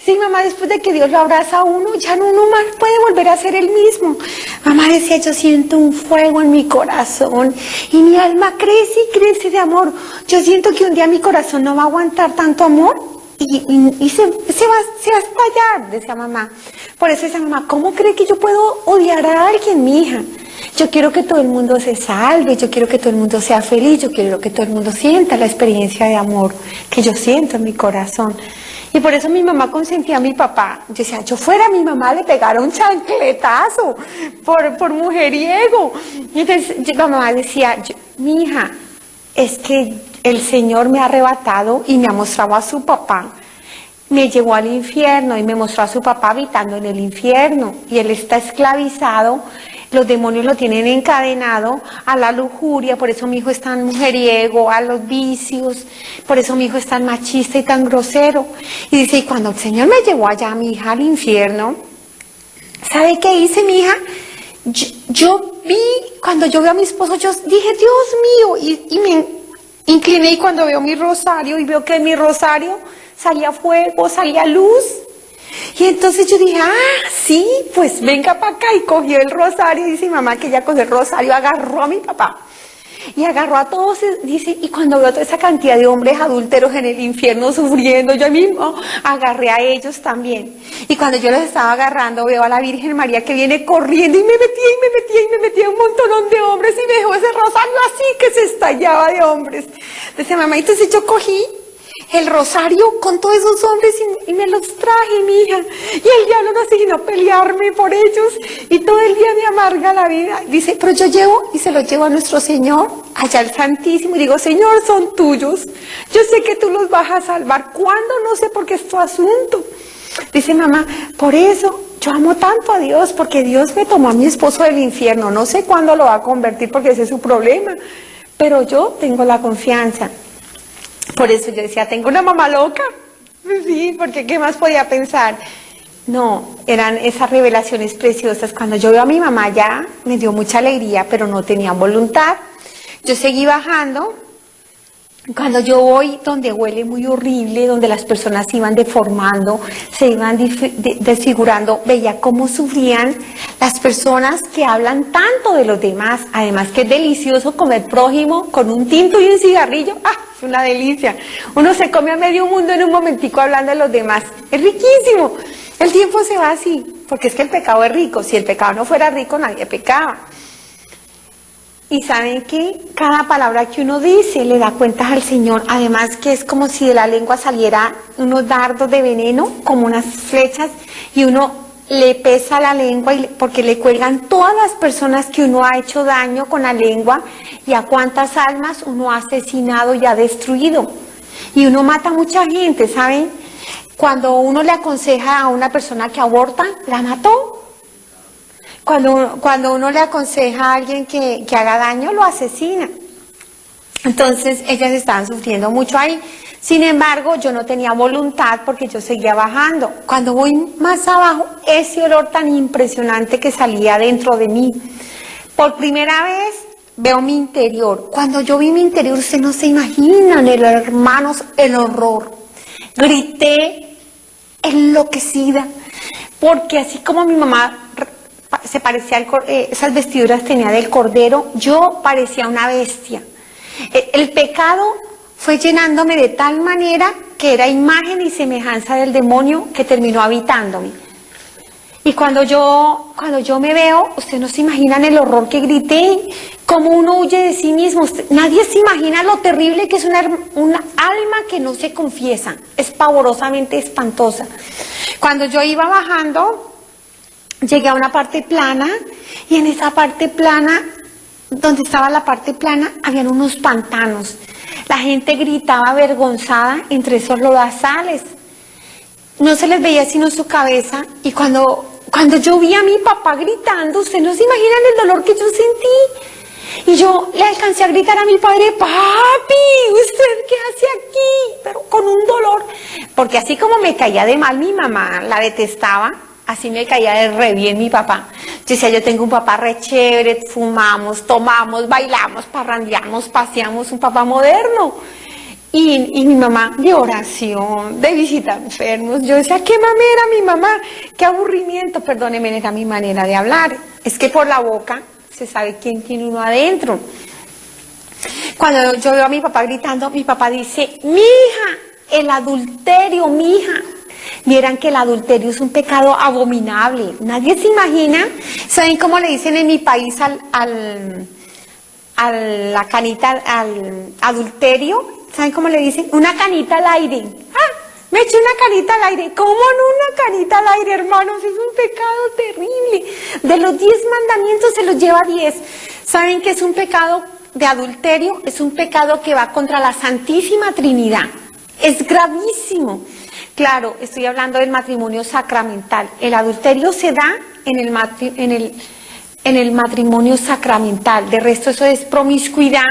Sí, mamá, después de que Dios lo abraza a uno, ya no uno más puede volver a ser el mismo. Mamá decía, yo siento un fuego en mi corazón y mi alma crece y crece de amor. Yo siento que un día mi corazón no va a aguantar tanto amor y se va a estallar, decía mamá. Por eso decía mamá, ¿cómo cree que yo puedo odiar a alguien, mi hija? Yo quiero que todo el mundo se salve, yo quiero que todo el mundo sea feliz, yo quiero que todo el mundo sienta la experiencia de amor que yo siento en mi corazón. Y por eso mi mamá consentía a mi papá. Yo decía, yo fuera mi mamá le pegara un chancletazo por mujeriego. Y entonces la mamá decía, mi hija, es que el Señor me ha arrebatado y me ha mostrado a su papá. Me llevó al infierno y me mostró a su papá habitando en el infierno. Y él está esclavizado. Los demonios lo tienen encadenado a la lujuria, por eso mi hijo es tan mujeriego, a los vicios, por eso mi hijo es tan machista y tan grosero. Y dice, y cuando el Señor me llevó allá, mi hija, al infierno, ¿sabe qué hice, mi hija? Yo vi, cuando yo veo a mi esposo, yo dije, Dios mío, y me incliné y cuando veo mi rosario y veo que en mi rosario salía fuego, salía luz. Y entonces yo dije, sí, pues venga para acá, y cogió el rosario, dice mi mamá que ella cogió el rosario, agarró a mi papá, y agarró a todos, dice, y cuando veo toda esa cantidad de hombres adúlteros en el infierno sufriendo, yo mismo agarré a ellos también. Y cuando yo los estaba agarrando, veo a la Virgen María que viene corriendo, y me metía un montonón de hombres, y me dejó ese rosario así que se estallaba de hombres. Dice mamá, entonces yo cogí el rosario con todos esos hombres y me los traje, mi hija. Y el diablo no se vino a pelearme por ellos y todo el día me amarga la vida. Dice, pero yo llevo y se los llevo a nuestro Señor, allá al Santísimo, y digo, Señor, son tuyos. Yo sé que tú los vas a salvar. ¿Cuándo? No sé, porque es tu asunto. Dice mamá, por eso yo amo tanto a Dios, porque Dios me tomó a mi esposo del infierno. No sé cuándo lo va a convertir, porque ese es su problema. Pero yo tengo la confianza. Por eso yo decía, tengo una mamá loca. Sí, porque ¿qué más podía pensar? No, eran esas revelaciones preciosas. Cuando yo veo a mi mamá ya, me dio mucha alegría, pero no tenía voluntad. Yo seguí bajando. Cuando yo voy donde huele muy horrible, donde las personas se iban deformando, se iban desfigurando, veía cómo sufrían las personas que hablan tanto de los demás. Además que es delicioso comer prójimo con un tinto y un cigarrillo. Es una delicia. Uno se come a medio mundo en un momentico hablando de los demás. Es riquísimo. El tiempo se va así, porque es que el pecado es rico. Si el pecado no fuera rico, nadie pecaba. Y saben que cada palabra que uno dice le da cuentas al Señor. Además que es como si de la lengua saliera unos dardos de veneno, como unas flechas, y uno le pesa la lengua porque le cuelgan todas las personas que uno ha hecho daño con la lengua y a cuántas almas uno ha asesinado y ha destruido. Y uno mata a mucha gente, ¿saben? Cuando uno le aconseja a una persona que aborta, la mató. Cuando uno le aconseja a alguien que haga daño, lo asesina. Entonces ellas estaban sufriendo mucho ahí. Sin embargo, yo no tenía voluntad porque yo seguía bajando. Cuando voy más abajo, ese olor tan impresionante que salía dentro de mí. Por primera vez veo mi interior. Cuando yo vi mi interior, ustedes no se imaginan, hermanos, el horror. Grité enloquecida, porque así como mi mamá se parecía esas vestiduras tenía del cordero, yo parecía una bestia. El pecado fue llenándome de tal manera que era imagen y semejanza del demonio que terminó habitándome. Y cuando yo me veo, ustedes no se imaginan el horror que grité, cómo uno huye de sí mismo. Nadie se imagina lo terrible que es una alma que no se confiesa, es pavorosamente espantosa. Cuando yo iba bajando, llegué a una parte plana, y en esa parte plana, donde estaba la parte plana, habían unos pantanos. La gente gritaba avergonzada entre esos lodazales. No se les veía sino su cabeza, y cuando yo vi a mi papá gritando, ustedes no se imaginan el dolor que yo sentí. Y yo le alcancé a gritar a mi padre: papi, ¿usted qué hace aquí? Pero con un dolor, porque así como me caía de mal mi mamá, la detestaba, así me caía de re bien mi papá. Yo decía, yo tengo un papá re chévere, fumamos, tomamos, bailamos, parrandeamos, paseamos, un papá moderno. Y mi mamá de oración, de visita enfermos. Yo decía, qué mamera mi mamá, qué aburrimiento. Perdóneme, era mi manera de hablar. Es que por la boca se sabe quién tiene uno adentro. Cuando yo veo a mi papá gritando, mi papá dice: mija, el adulterio, mija. Vieran que el adulterio es un pecado abominable. Nadie se imagina. ¿Saben cómo le dicen en mi país al adulterio? ¿Saben cómo le dicen? Una canita al aire. ¡Ah! Me eché una canita al aire. ¿Cómo no una canita al aire, hermanos? Es un pecado terrible. De los 10 mandamientos se los lleva 10. ¿Saben qué es un pecado de adulterio? Es un pecado que va contra la Santísima Trinidad. Es gravísimo. Claro, estoy hablando del matrimonio sacramental. El adulterio se da en el matrimonio sacramental. De resto, eso es promiscuidad.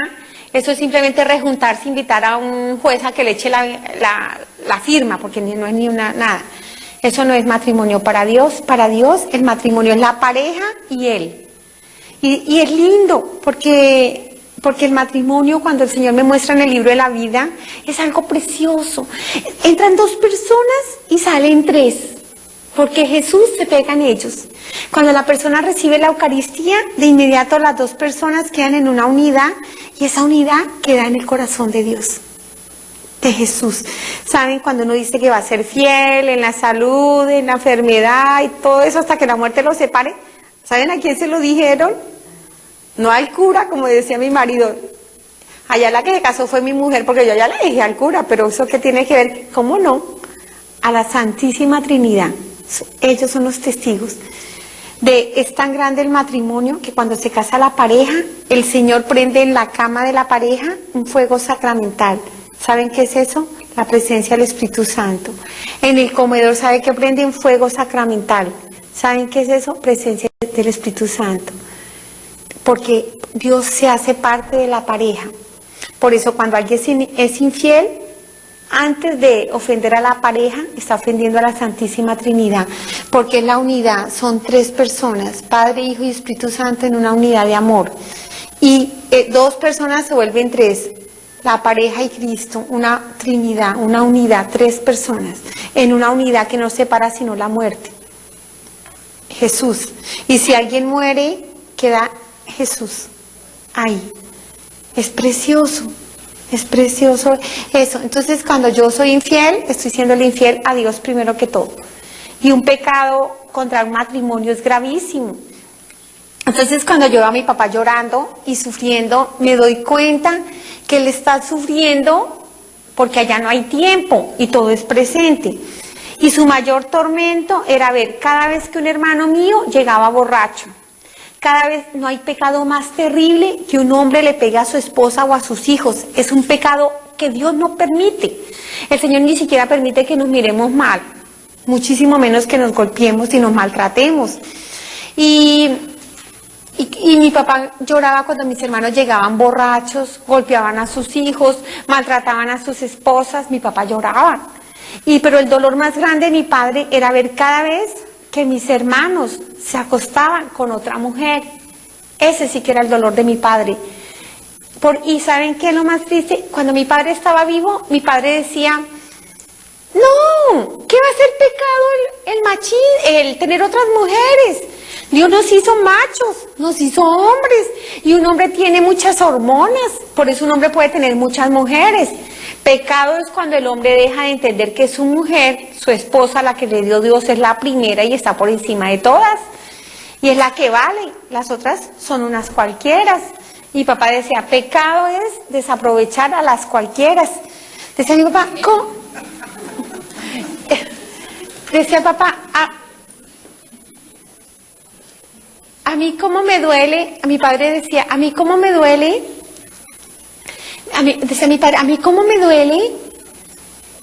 Eso es simplemente rejuntarse, invitar a un juez a que le eche la firma, porque no es ni nada. Eso no es matrimonio para Dios. Para Dios el matrimonio es la pareja y él. Y es lindo, porque el matrimonio, cuando el Señor me muestra en el libro de la vida, es algo precioso. Entran 2 personas y salen 3, porque Jesús se pega en ellos. Cuando la persona recibe la Eucaristía, de inmediato las 2 personas quedan en una unidad, y esa unidad queda en el corazón de Dios, de Jesús. ¿Saben? Cuando uno dice que va a ser fiel en la salud, en la enfermedad y todo eso hasta que la muerte los separe, ¿saben a quién se lo dijeron? No al cura, como decía mi marido. Allá la que se casó fue mi mujer, porque yo ya le dije al cura, pero eso qué tiene que ver, ¿cómo no? A la Santísima Trinidad. Ellos son los testigos. Es tan grande el matrimonio que cuando se casa la pareja, el Señor prende en la cama de la pareja un fuego sacramental. ¿Saben qué es eso? La presencia del Espíritu Santo. En el comedor, ¿saben qué prende un fuego sacramental? ¿Saben qué es eso? Presencia del Espíritu Santo. Porque Dios se hace parte de la pareja. Por eso cuando alguien es infiel, antes de ofender a la pareja, está ofendiendo a la Santísima Trinidad, porque es la unidad, son 3 personas, Padre, Hijo y Espíritu Santo en una unidad de amor. Y 2 personas se vuelven 3, la pareja y Cristo, una Trinidad, una unidad, 3 personas, en una unidad que no separa sino la muerte. Jesús. Y si alguien muere, queda Jesús ahí. Es precioso. Es precioso eso. Entonces, cuando yo soy infiel, estoy siéndole infiel a Dios primero que todo. Y un pecado contra un matrimonio es gravísimo. Entonces cuando yo veo a mi papá llorando y sufriendo, me doy cuenta que él está sufriendo porque allá no hay tiempo y todo es presente. Y su mayor tormento era ver cada vez que un hermano mío llegaba borracho. Cada vez no hay pecado más terrible que un hombre le pegue a su esposa o a sus hijos. Es un pecado que Dios no permite. El Señor ni siquiera permite que nos miremos mal, muchísimo menos que nos golpeemos y nos maltratemos. Y mi papá lloraba cuando mis hermanos llegaban borrachos, golpeaban a sus hijos, maltrataban a sus esposas. Mi papá lloraba. Pero el dolor más grande de mi padre era ver cada vez que mis hermanos se acostaban con otra mujer. Ese sí que era el dolor de mi padre. ¿Y saben qué es lo más triste? Cuando mi padre estaba vivo, mi padre decía, no, ¿qué va a ser pecado el tener otras mujeres? Dios nos hizo machos, nos hizo hombres, y un hombre tiene muchas hormonas, por eso un hombre puede tener muchas mujeres. Pecado es cuando el hombre deja de entender que su mujer, su esposa, la que le dio Dios, es la primera y está por encima de todas, y es la que vale, las otras son unas cualquieras. Mi papá decía, pecado es desaprovechar a las cualquieras. Decía mi papá, ¿cómo? Decía papá, a mí cómo me duele, a mi padre decía, a mí cómo me duele, decía mi padre, a mí cómo me duele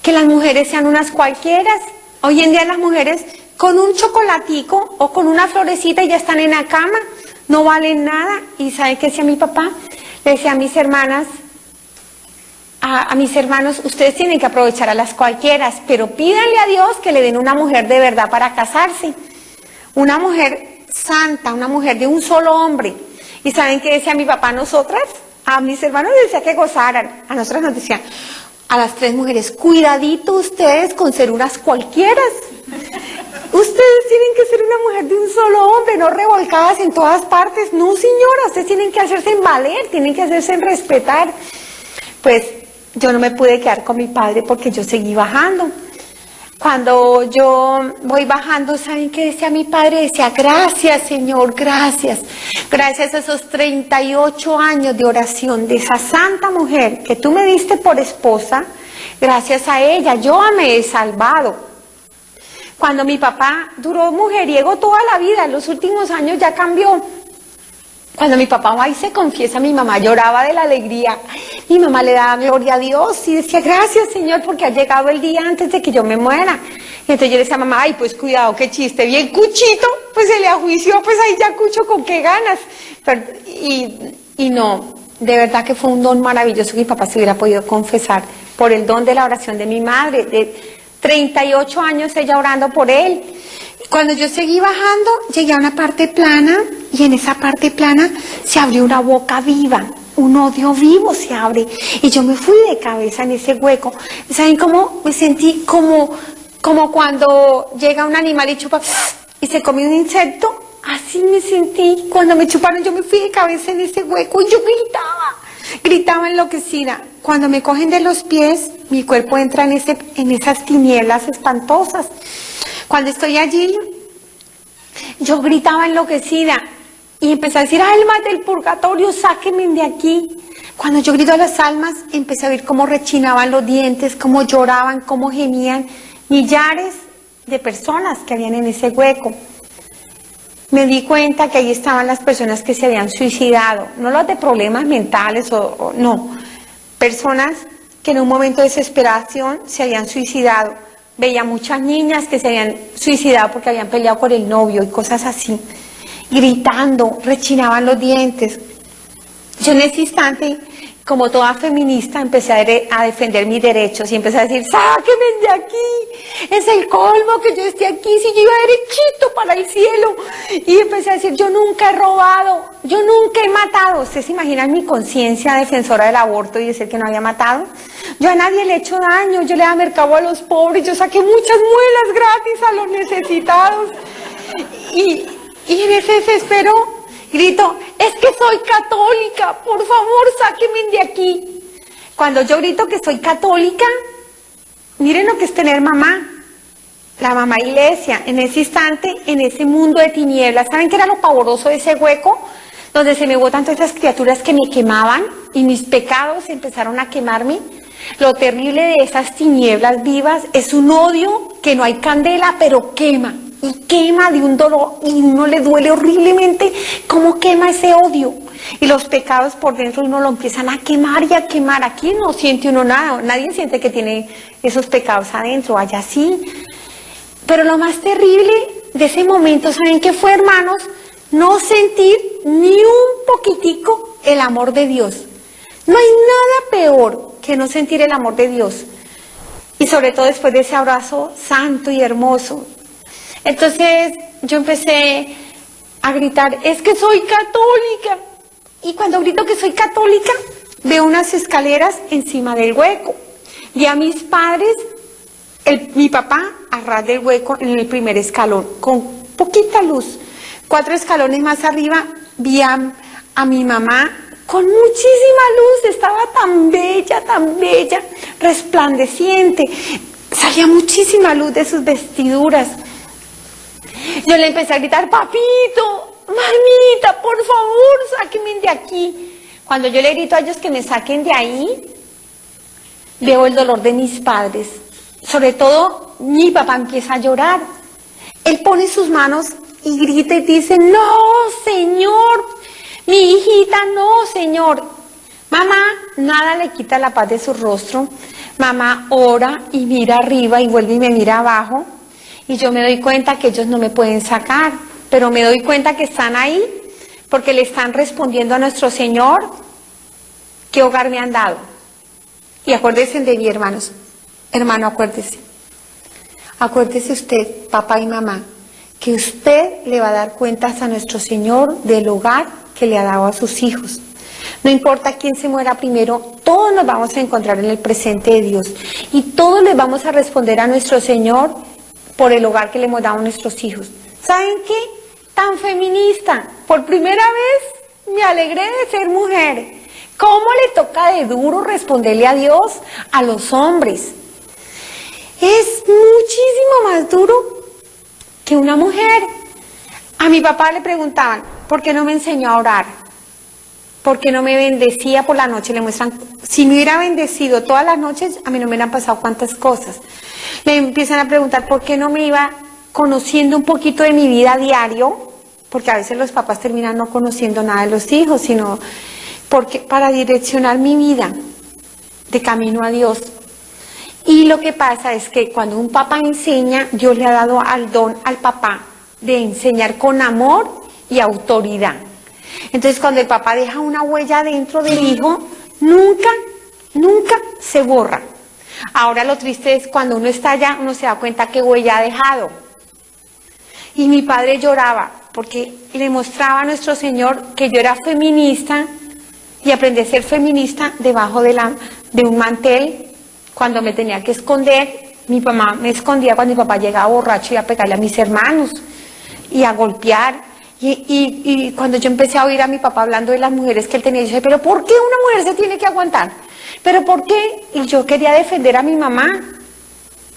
que las mujeres sean unas cualquieras. Hoy en día las mujeres con un chocolatico o con una florecita ya están en la cama, no valen nada. ¿Y sabe qué decía mi papá? Le decía a mis hermanas, a mis hermanos, ustedes tienen que aprovechar a las cualquieras, pero pídanle a Dios que le den una mujer de verdad para casarse. Una mujer santa, una mujer de un solo hombre. ¿Y saben qué decía mi papá a nosotras? A mis hermanos les decía que gozaran. A nosotras nos decían, a las 3 mujeres, cuidadito ustedes con ser unas cualquieras. Ustedes tienen que ser una mujer de un solo hombre, no revolcadas en todas partes. No, señora, ustedes tienen que hacerse en valer, tienen que hacerse en respetar. Pues yo no me pude quedar con mi padre porque yo seguí bajando. Cuando yo voy bajando, ¿saben qué decía mi padre? Decía, gracias, Señor, gracias. Gracias a esos 38 años de oración de esa santa mujer que tú me diste por esposa, gracias a ella yo me he salvado. Cuando mi papá duró mujeriego toda la vida, en los últimos años ya cambió. Cuando mi papá va y se confiesa, mi mamá lloraba de la alegría. Mi mamá le daba gloria a Dios y decía, gracias, Señor, porque ha llegado el día antes de que yo me muera. Y entonces yo le decía a mamá, ay, pues cuidado, qué chiste, bien cuchito, pues se le ajuició, pues ahí ya cucho con qué ganas. Y no, de verdad que fue un don maravilloso que mi papá se hubiera podido confesar por el don de la oración de mi madre, de 38 años ella orando por él. Cuando yo seguí bajando, llegué a una parte plana y en esa parte plana se abrió una boca viva, un odio vivo se abre y yo me fui de cabeza en ese hueco. ¿Saben cómo me sentí? Como cuando llega un animal y chupa y se come un insecto. Así me sentí. Cuando me chuparon yo me fui de cabeza en ese hueco y yo gritaba enloquecida. Cuando me cogen de los pies, mi cuerpo entra en esas tinieblas espantosas. Cuando estoy allí, yo gritaba enloquecida y empecé a decir, almas del purgatorio, sáquenme de aquí. Cuando yo grito a las almas, empecé a ver cómo rechinaban los dientes, cómo lloraban, cómo gemían millares de personas que habían en ese hueco. Me di cuenta que ahí estaban las personas que se habían suicidado, no los de problemas mentales no, personas que en un momento de desesperación se habían suicidado. Veía muchas niñas que se habían suicidado porque habían peleado con el novio y cosas así, gritando, rechinaban los dientes. Yo en ese instante, como toda feminista, empecé a defender mis derechos y empecé a decir, sáquenme de aquí, es el colmo que yo esté aquí, si yo iba derechito para el cielo. Y empecé a decir, yo nunca he robado, yo nunca he matado. ¿Ustedes se imaginan mi conciencia defensora del aborto y decir que no había matado? Yo a nadie le he hecho daño, yo le he dado mercado a los pobres, yo saqué muchas muelas gratis a los necesitados. Y en ese desespero grito, es que soy católica, por favor, sáquenme de aquí. Cuando yo grito que soy católica, miren lo que es tener mamá. la mamá iglesia, en ese instante, en ese mundo de tinieblas. ¿Saben qué era lo pavoroso de ese hueco? Donde se me botan todas esas criaturas que me quemaban y mis pecados empezaron a quemarme. Lo terrible de esas tinieblas vivas es un odio que no hay candela, pero quema. Y quema de un dolor y uno le duele horriblemente cómo quema ese odio. Y los pecados por dentro uno lo empiezan a quemar y a quemar. Aquí no siente uno nada, nadie siente que tiene esos pecados adentro, allá sí. Pero lo más terrible de ese momento, ¿saben qué fue, hermanos? No sentir ni un poquitico el amor de Dios. No hay nada peor que no sentir el amor de Dios. Y sobre todo después de ese abrazo santo y hermoso. Entonces yo empecé a gritar, es que soy católica. Y cuando grito que soy católica, veo unas escaleras encima del hueco. Y a mis padres, mi papá, a ras del hueco en el primer escalón, con poquita luz. 4 escalones más arriba, vi a mi mamá con muchísima luz, estaba tan bella, resplandeciente. Salía muchísima luz de sus vestiduras. Yo le empecé a gritar, papito, mamita, por favor, sáquenme de aquí. Cuando yo le grito a ellos que me saquen de ahí, veo el dolor de mis padres. Sobre todo, mi papá empieza a llorar. Él pone sus manos y grita y dice, no, Señor, mi hijita, no, Señor. Mamá, nada le quita la paz de su rostro. Mamá ora y mira arriba y vuelve y me mira abajo. Y yo me doy cuenta que ellos no me pueden sacar, pero me doy cuenta que están ahí porque le están respondiendo a nuestro Señor qué hogar me han dado. Y acuérdense de mí, hermanos. Hermano, acuérdese. Acuérdese usted, papá y mamá, que usted le va a dar cuentas a nuestro Señor del hogar que le ha dado a sus hijos. No importa quién se muera primero, todos nos vamos a encontrar en el presente de Dios. Y todos le vamos a responder a nuestro Señor por el hogar que le hemos dado a nuestros hijos. ¿Saben qué? Tan feminista. Por primera vez me alegré de ser mujer. ¿Cómo le toca de duro responderle a Dios a los hombres? Es muchísimo más duro que una mujer. A mi papá le preguntaban, ¿por qué no me enseñó a orar? ¿Por qué no me bendecía por la noche? Le muestran, si me hubiera bendecido todas las noches, a mí no me hubieran pasado cuántas cosas. Le empiezan a preguntar, ¿por qué no me iba conociendo un poquito de mi vida a diario? Porque a veces los papás terminan no conociendo nada de los hijos, sino porque para direccionar mi vida de camino a Dios. Y lo que pasa es que cuando un papá enseña, Dios le ha dado al don al papá de enseñar con amor y autoridad. Entonces cuando el papá deja una huella dentro del hijo, nunca se borra. Ahora lo triste es cuando uno está allá, uno se da cuenta qué huella ha dejado. Y mi padre lloraba porque le mostraba a nuestro Señor que yo era feminista y aprendí a ser feminista debajo de un mantel. Cuando me tenía que esconder, mi mamá me escondía cuando mi papá llegaba borracho y a pegarle a mis hermanos y a golpear. Y cuando yo empecé a oír a mi papá hablando de las mujeres que él tenía, yo dije, ¿pero por qué una mujer se tiene que aguantar? ¿Pero por qué? Y yo quería defender a mi mamá.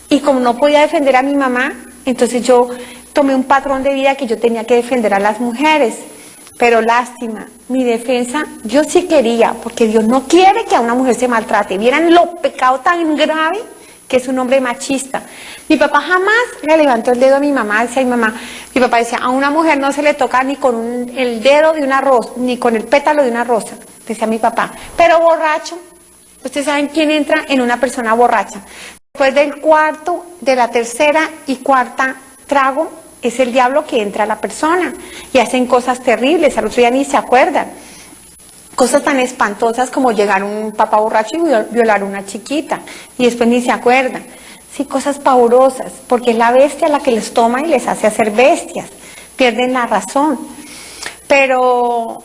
Y como no podía defender a mi mamá, entonces yo tomé un patrón de vida que yo tenía que defender a las mujeres. Pero lástima, mi defensa, yo sí quería, porque Dios no quiere que a una mujer se maltrate. Vieran lo pecado tan grave que es un hombre machista. Mi papá jamás le levantó el dedo a mi mamá, decía mi mamá, mi papá decía, a una mujer no se le toca ni con el dedo de una rosa, ni con el pétalo de una rosa, decía mi papá. Pero borracho, ustedes saben quién entra en una persona borracha. Después del cuarto, de la tercera y cuarta trago, es el diablo que entra a la persona y hacen cosas terribles, al otro día ni se acuerdan. Cosas tan espantosas como llegar un papá borracho y violar a una chiquita y después ni se acuerdan. Sí, cosas pavorosas, porque es la bestia la que les toma y les hace hacer bestias, pierden la razón. Pero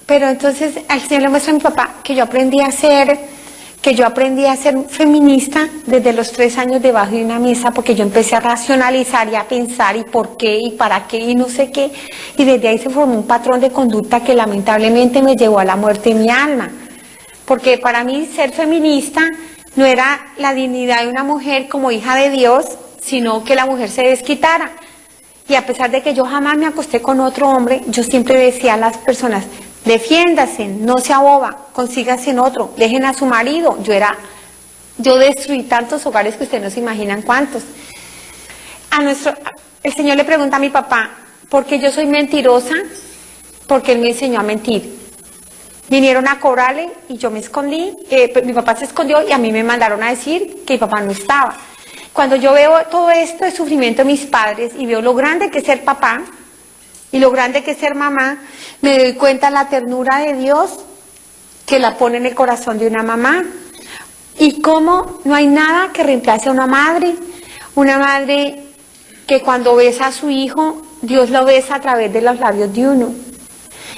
entonces al Señor le muestra a mi papá que yo aprendí a ser feminista desde los 3 años debajo de una mesa, porque yo empecé a racionalizar y a pensar y por qué y para qué y no sé qué, y desde ahí se formó un patrón de conducta que lamentablemente me llevó a la muerte de mi alma, porque para mí ser feminista no era la dignidad de una mujer como hija de Dios, sino que la mujer se desquitara. Y a pesar de que yo jamás me acosté con otro hombre, yo siempre decía a las personas, defiéndase, no sea boba, consígase en otro, dejen a su marido. Yo destruí tantos hogares que ustedes no se imaginan cuántos. El Señor le pregunta a mi papá, ¿por qué yo soy mentirosa? Porque Él me enseñó a mentir. Vinieron a cobrarle y yo me escondí, mi papá se escondió y a mí me mandaron a decir que mi papá no estaba. Cuando yo veo todo esto de sufrimiento de mis padres y veo lo grande que es ser papá y lo grande que es ser mamá, me doy cuenta de la ternura de Dios que la pone en el corazón de una mamá. Y cómo no hay nada que reemplace a una madre que cuando besa a su hijo, Dios lo besa a través de los labios de uno.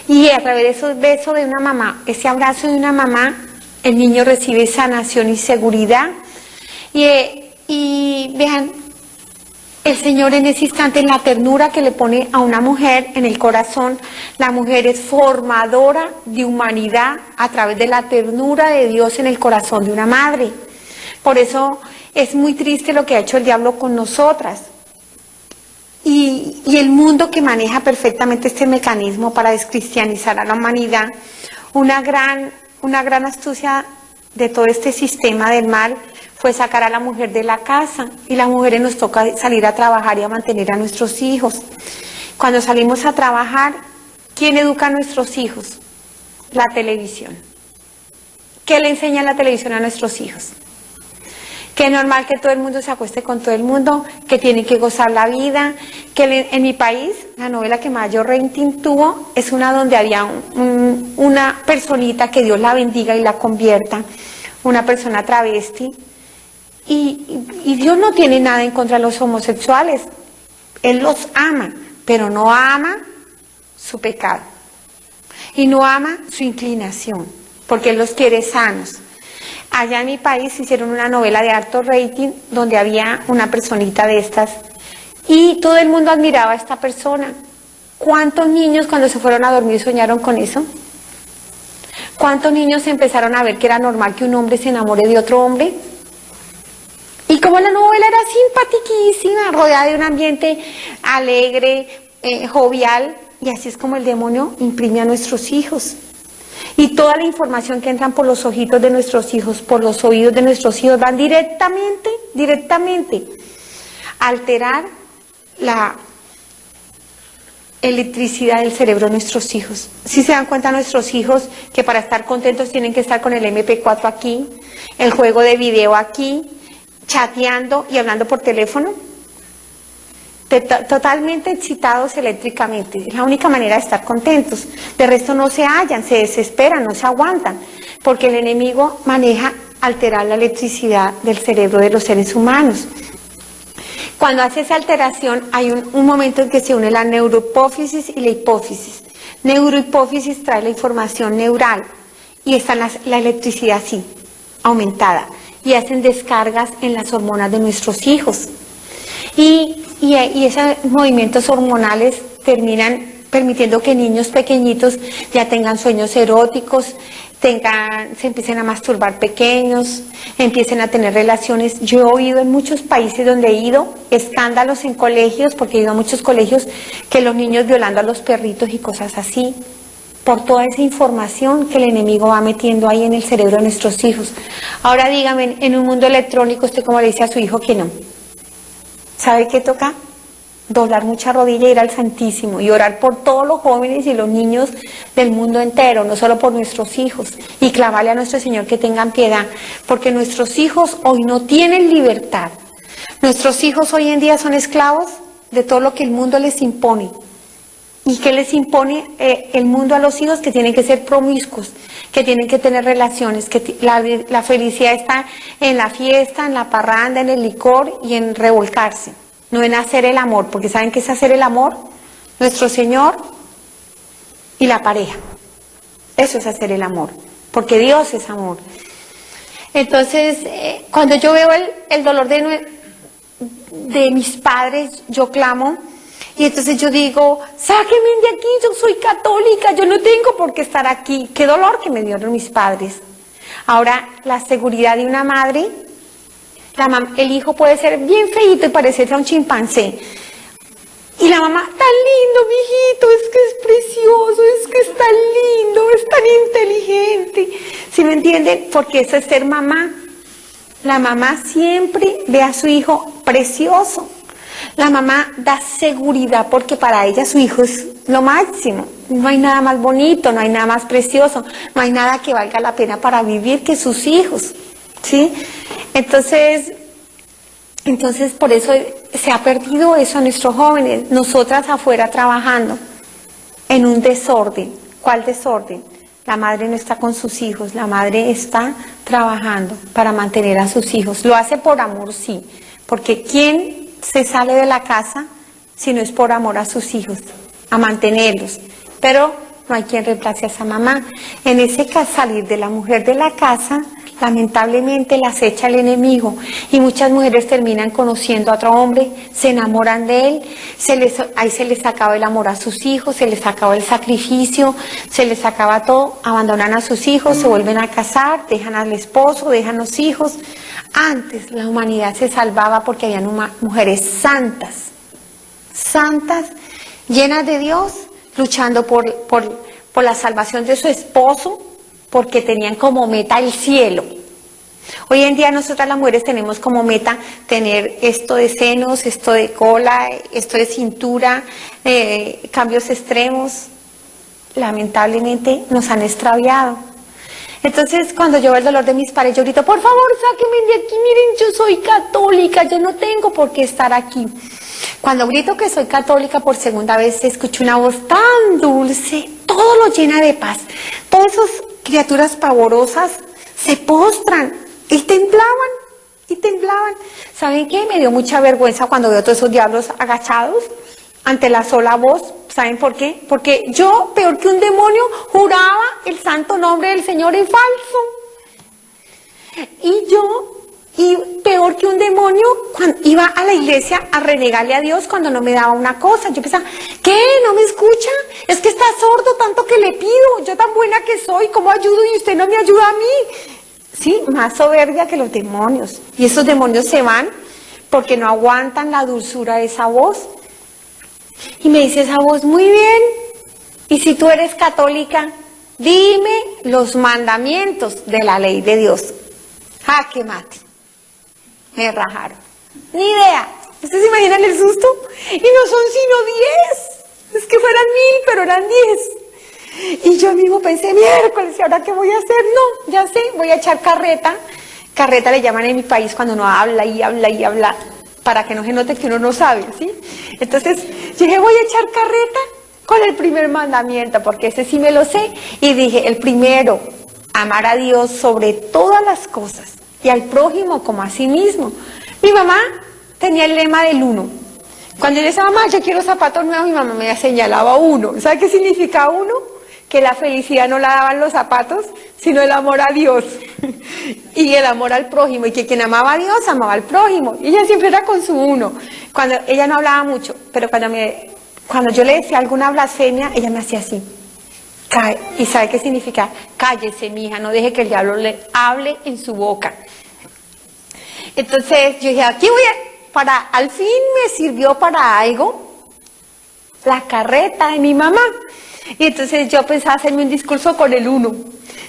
Y a través de esos besos de una mamá, ese abrazo de una mamá, el niño recibe sanación y seguridad. Y vean, el Señor en ese instante, en la ternura que le pone a una mujer en el corazón, la mujer es formadora de humanidad a través de la ternura de Dios en el corazón de una madre. Por eso es muy triste lo que ha hecho el diablo con nosotras. Y el mundo que maneja perfectamente este mecanismo para descristianizar a la humanidad, una gran astucia de todo este sistema del mal fue sacar a la mujer de la casa, y las mujeres nos toca salir a trabajar y a mantener a nuestros hijos. Cuando salimos a trabajar, ¿quién educa a nuestros hijos? La televisión. ¿Qué le enseña la televisión a nuestros hijos? Que es normal que todo el mundo se acueste con todo el mundo, que tienen que gozar la vida, que en mi país la novela que mayor rating tuvo es una donde había una personita, que Dios la bendiga y la convierta, una persona travesti, y Dios no tiene nada en contra de los homosexuales, Él los ama, pero no ama su pecado y no ama su inclinación, porque Él los quiere sanos. Allá en mi país hicieron una novela de alto rating donde había una personita de estas y todo el mundo admiraba a esta persona. ¿Cuántos niños cuando se fueron a dormir soñaron con eso? ¿Cuántos niños empezaron a ver que era normal que un hombre se enamore de otro hombre? Y como la novela era simpatiquísima, rodeada de un ambiente alegre, jovial, y así es como el demonio imprime a nuestros hijos. Y toda la información que entran por los ojitos de nuestros hijos, por los oídos de nuestros hijos, van directamente a alterar la electricidad del cerebro de nuestros hijos. Si se dan cuenta nuestros hijos que para estar contentos tienen que estar con el MP4 aquí, el juego de video aquí, chateando y hablando por teléfono, totalmente excitados eléctricamente. Es la única manera de estar contentos. De resto no se hallan, se desesperan, no se aguantan, porque el enemigo maneja alterar la electricidad del cerebro de los seres humanos. Cuando hace esa alteración hay un momento en que se une la neurohipófisis y la hipófisis. Neurohipófisis trae la información neural y está la electricidad así, aumentada, y hacen descargas en las hormonas de nuestros hijos. Y esos movimientos hormonales terminan permitiendo que niños pequeñitos ya tengan sueños eróticos, se empiecen a masturbar pequeños, empiecen a tener relaciones. Yo he oído en muchos países donde he ido escándalos en colegios, porque he ido a muchos colegios, que los niños violando a los perritos y cosas así, por toda esa información que el enemigo va metiendo ahí en el cerebro de nuestros hijos. Ahora dígame, en un mundo electrónico, ¿usted cómo le dice a su hijo que no? ¿Sabe qué toca? Doblar mucha rodilla, ir al Santísimo y orar por todos los jóvenes y los niños del mundo entero, no solo por nuestros hijos, y clamarle a nuestro Señor que tengan piedad, porque nuestros hijos hoy no tienen libertad. Nuestros hijos hoy en día son esclavos de todo lo que el mundo les impone. ¿Y qué les impone el mundo a los hijos? Que tienen que ser promiscuos, que tienen que tener relaciones, que la felicidad está en la fiesta, en la parranda, en el licor y en revolcarse, no en hacer el amor, porque ¿saben qué es hacer el amor? Nuestro Señor y la pareja. Eso es hacer el amor, porque Dios es amor. Entonces, cuando yo veo el dolor de mis padres, yo clamo. Y entonces yo digo, sáquenme de aquí, yo soy católica, yo no tengo por qué estar aquí. Qué dolor que me dieron mis padres. Ahora, la seguridad de una madre El hijo puede ser bien feíto y parecerse a un chimpancé. Y la mamá, tan lindo, mijito, es que es precioso, es que es tan lindo, es tan inteligente. ¿Sí me entienden? Porque eso es ser mamá. La mamá siempre ve a su hijo precioso. La mamá da seguridad porque para ella su hijo es lo máximo. No hay nada más bonito, no hay nada más precioso, no hay nada que valga la pena para vivir que sus hijos. ¿Sí? Entonces por eso se ha perdido eso a nuestros jóvenes. Nosotras afuera trabajando en un desorden. ¿Cuál desorden? La madre no está con sus hijos, la madre está trabajando para mantener a sus hijos. Lo hace por amor, sí, porque ¿quién se sale de la casa si no es por amor a sus hijos, a mantenerlos? Pero no hay quien reemplace a esa mamá. En ese salir de la mujer de la casa, lamentablemente la acecha el enemigo y muchas mujeres terminan conociendo a otro hombre, se enamoran de él, ahí se les acaba el amor a sus hijos, se les acaba el sacrificio, se les acaba todo, abandonan a sus hijos, se vuelven a casar, dejan al esposo, dejan los hijos. Antes la humanidad se salvaba porque habían mujeres santas, llenas de Dios, luchando por la salvación de su esposo, porque tenían como meta el cielo. Hoy en día nosotras las mujeres tenemos como meta tener esto de senos, esto de cola, esto de cintura, cambios extremos. Lamentablemente nos han extraviado. Entonces cuando yo veo el dolor de mis padres, yo grito, por favor, sáquenme de aquí, miren, yo soy católica, yo no tengo por qué estar aquí. Cuando grito que soy católica por segunda vez, escucho una voz tan dulce, todo lo llena de paz. Todas esas criaturas pavorosas se postran y temblaban. ¿Saben qué? Me dio mucha vergüenza cuando veo todos esos diablos agachados ante la sola voz. ¿Saben por qué? Porque yo, peor que un demonio, juraba el santo nombre del Señor en falso. Y peor que un demonio, cuando iba a la iglesia a renegarle a Dios cuando no me daba una cosa. Yo pensaba, ¿qué? ¿No me escucha? Es que está sordo tanto que le pido. Yo tan buena que soy, ¿cómo ayudo y usted no me ayuda a mí? Sí, más soberbia que los demonios. Y esos demonios se van porque no aguantan la dulzura de esa voz. Y me dice esa voz, muy bien, y si tú eres católica, dime los mandamientos de la ley de Dios. ¡Jaque mate! Me rajaron. Ni idea. ¿Ustedes se imaginan el susto? Y no son sino 10. Es que fueran 1000, pero eran 10. Y yo mismo pensé, miércoles, ¿y ahora qué voy a hacer? No, ya sé, voy a echar carreta. Carreta le llaman en mi país cuando uno habla y habla y habla, para que no se note que uno no sabe, ¿sí? Entonces, yo dije, voy a echar carreta con el primer mandamiento, porque ese sí me lo sé. Y dije, el primero, amar a Dios sobre todas las cosas y al prójimo como a sí mismo. Mi mamá tenía el lema del 1. Cuando yo decía, mamá, yo quiero zapatos nuevos, mi mamá me señalaba 1. ¿Sabe qué significa 1? Que la felicidad no la daban los zapatos, sino el amor a Dios y el amor al prójimo, y que quien amaba a Dios amaba al prójimo. Y ella siempre era con su 1. Cuando ella no hablaba mucho, pero cuando yo le decía alguna blasfemia, ella me hacía así. ¿Y sabe qué significa? Cállese, mija, no deje que el diablo le hable en su boca. Entonces yo dije, aquí al fin me sirvió para algo la carreta de mi mamá. Y entonces yo pensaba hacerme un discurso con el 1.